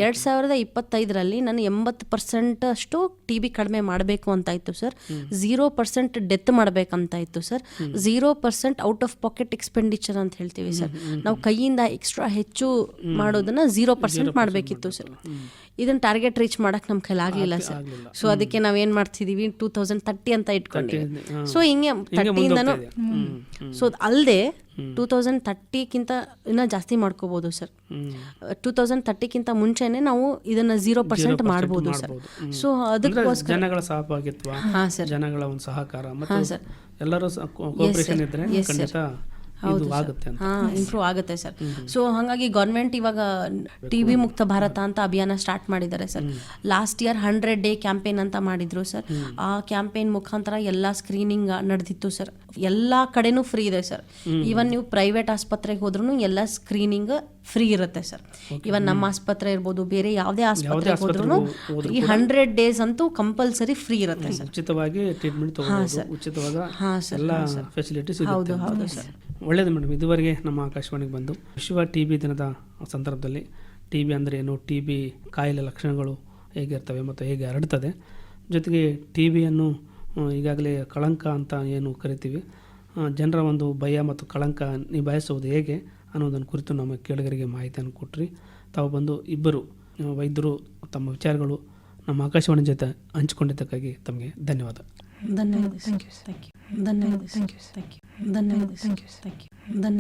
2025ರಲ್ಲಿ ನಾನು 80% ಅಷ್ಟು ಟಿ ಬಿ ಕಡಿಮೆ ಮಾಡಬೇಕು ಅಂತ ಇತ್ತು ಸರ್. 0% ಡೆತ್ ಮಾಡಬೇಕಂತ ಇತ್ತು sir. 0% out of packet expenditure ಅಂತ ಹೇಳ್ತೀವಿ ಸರ್. ನಾವು ಕೈಯಿಂದ ಎಕ್ಸ್ಟ್ರಾ ಹೆಚ್ಚು ಮಾಡೋದನ್ನ 0% ಮಾಡಬೇಕಿತ್ತು ಸರ್. ಇದನ್ನ ಟಾರ್ಗೆಟ್ ರೀಚ್ ಮಾಡಕ್ ನಮ್ಮ ಕೈಲಿ ಆಗಲಿಲ್ಲ ಸರ್. ಸೊ ಅದಕ್ಕೆ ನಾವೇನ್ ಮಾಡ್ತಿದೀವಿ 2030 ಅಂತ ಇಟ್ಕೊಂಡಿವಿ. ಸೊ ಹಿಂಗೆ 30ಇಂದನೂ ಸೊ ಅಲ್ಲದೆ 2030ಕ್ಕಿಂತ ಇನ್ನೂ ಜಾಸ್ತಿ ಮಾಡ್ಕೋಬಹುದು ಸರ್. 2030ಕ್ಕಿಂತ ಮುಂಚೆನೆ ನಾವು ಇದನ್ನ 0% ಮಾಡ್ಬೋದು ಸರ್. ಸೊ ಅದಕ್ಕೋಸ್ಕರ ಜನಗಳ ಸಹಭಾಗಿತ್ವ, ಜನಗಳ ಒಂದು ಸಹಕಾರ ಮತ್ತು ಎಲ್ಲರೂ ಕೋಆಪರೇಷನ್ ಇದ್ರೆ ಖಂಡಿತ ಇಂಪ್ರೂವ್ ಆಗುತ್ತೆ ಸರ್. ಸೊ ಹಾಗಾಗಿ ಗೌರ್ಮೆಂಟ್ ಇವಾಗ ಟಿಬಿ ಮುಕ್ತ ಭಾರತ ಅಂತ ಅಭಿಯಾನ ಸ್ಟಾರ್ಟ್ ಮಾಡಿದ್ದಾರೆ sir. Last year 100 day campaign ಅಂತ ಮಾಡಿದ್ರು ಸರ್. ಆ ಕ್ಯಾಂಪೇನ್ ಮುಖಾಂತರ ಎಲ್ಲ ಸ್ಕ್ರೀನಿಂಗ್ ನಡೆದಿತ್ತು ಸರ್. ಎಲ್ಲಾ ಕಡೆನೂ ಫ್ರೀ ಇದೆ ಸರ್. ಈವನ್ ನೀವು ಪ್ರೈವೇಟ್ ಆಸ್ಪತ್ರೆಗೆ ಹೋದ್ರೂ ಎಲ್ಲ ಸ್ಕ್ರೀನಿಂಗ್ ಫ್ರೀ ಇರುತ್ತೆ ಸರ್. ಇವನ್ ನಮ್ಮ ಆಸ್ಪತ್ರೆ ಇರ್ಬೋದು, ಬೇರೆ ಯಾವುದೇ ಆಸ್ಪತ್ರೆಗೆ ಹೋದ್ರೂ ಈ 100 ಡೇಸ್ ಅಂತೂ ಕಂಪಲ್ಸರಿ ಫ್ರೀ ಇರುತ್ತೆ ಸರ್. ಉಚಿತವಾಗಿ ಟ್ರೀಟ್ಮೆಂಟ್ ತಗೊಳ್ಳೋದು, ಉಚಿತವಾದ ಎಲ್ಲ ಫೆಸಿಲಿಟೀಸ್ ಇದೆ. ಹೌದು ಸರ್. ಒಳ್ಳೆಯದು ಮೇಡಮ್. ಇದುವರೆಗೆ ನಮ್ಮ ಆಕಾಶವಾಣಿಗೆ ಬಂದು ವಿಶ್ವ ಟಿ ಬಿ ದಿನದ ಸಂದರ್ಭದಲ್ಲಿ ಟಿ ಬಿ ಅಂದರೆ ಏನು, ಟಿ ಬಿ ಕಾಯಿಲೆ ಲಕ್ಷಣಗಳು ಹೇಗಿರ್ತವೆ ಮತ್ತು ಹೇಗೆ ಹರಡ್ತದೆ, ಜೊತೆಗೆ ಟಿ ಬಿಯನ್ನು ಈಗಾಗಲೇ ಕಳಂಕ ಅಂತ ಏನು ಕರಿತೀವಿ, ಜನರ ಒಂದು ಭಯ ಮತ್ತು ಕಳಂಕ ನಿಭಾಯಿಸುವುದು ಹೇಗೆ ಅನ್ನೋದನ್ನು ಕುರಿತು ನಮ್ಮ ಕೇಳುಗರಿಗೆ ಮಾಹಿತಿಯನ್ನು ಕೊಟ್ಟರಿ. ತಾವು ಬಂದು ಇಬ್ಬರು ವೈದ್ಯರು ತಮ್ಮ ವಿಚಾರಗಳು ನಮ್ಮ ಆಕಾಶವಾಣಿ ಜೊತೆ ಹಂಚಿಕೊಂಡಿದ್ದಕ್ಕಾಗಿ ತಮಗೆ ಧನ್ಯವಾದ. ಧನ್ಯವಾದ.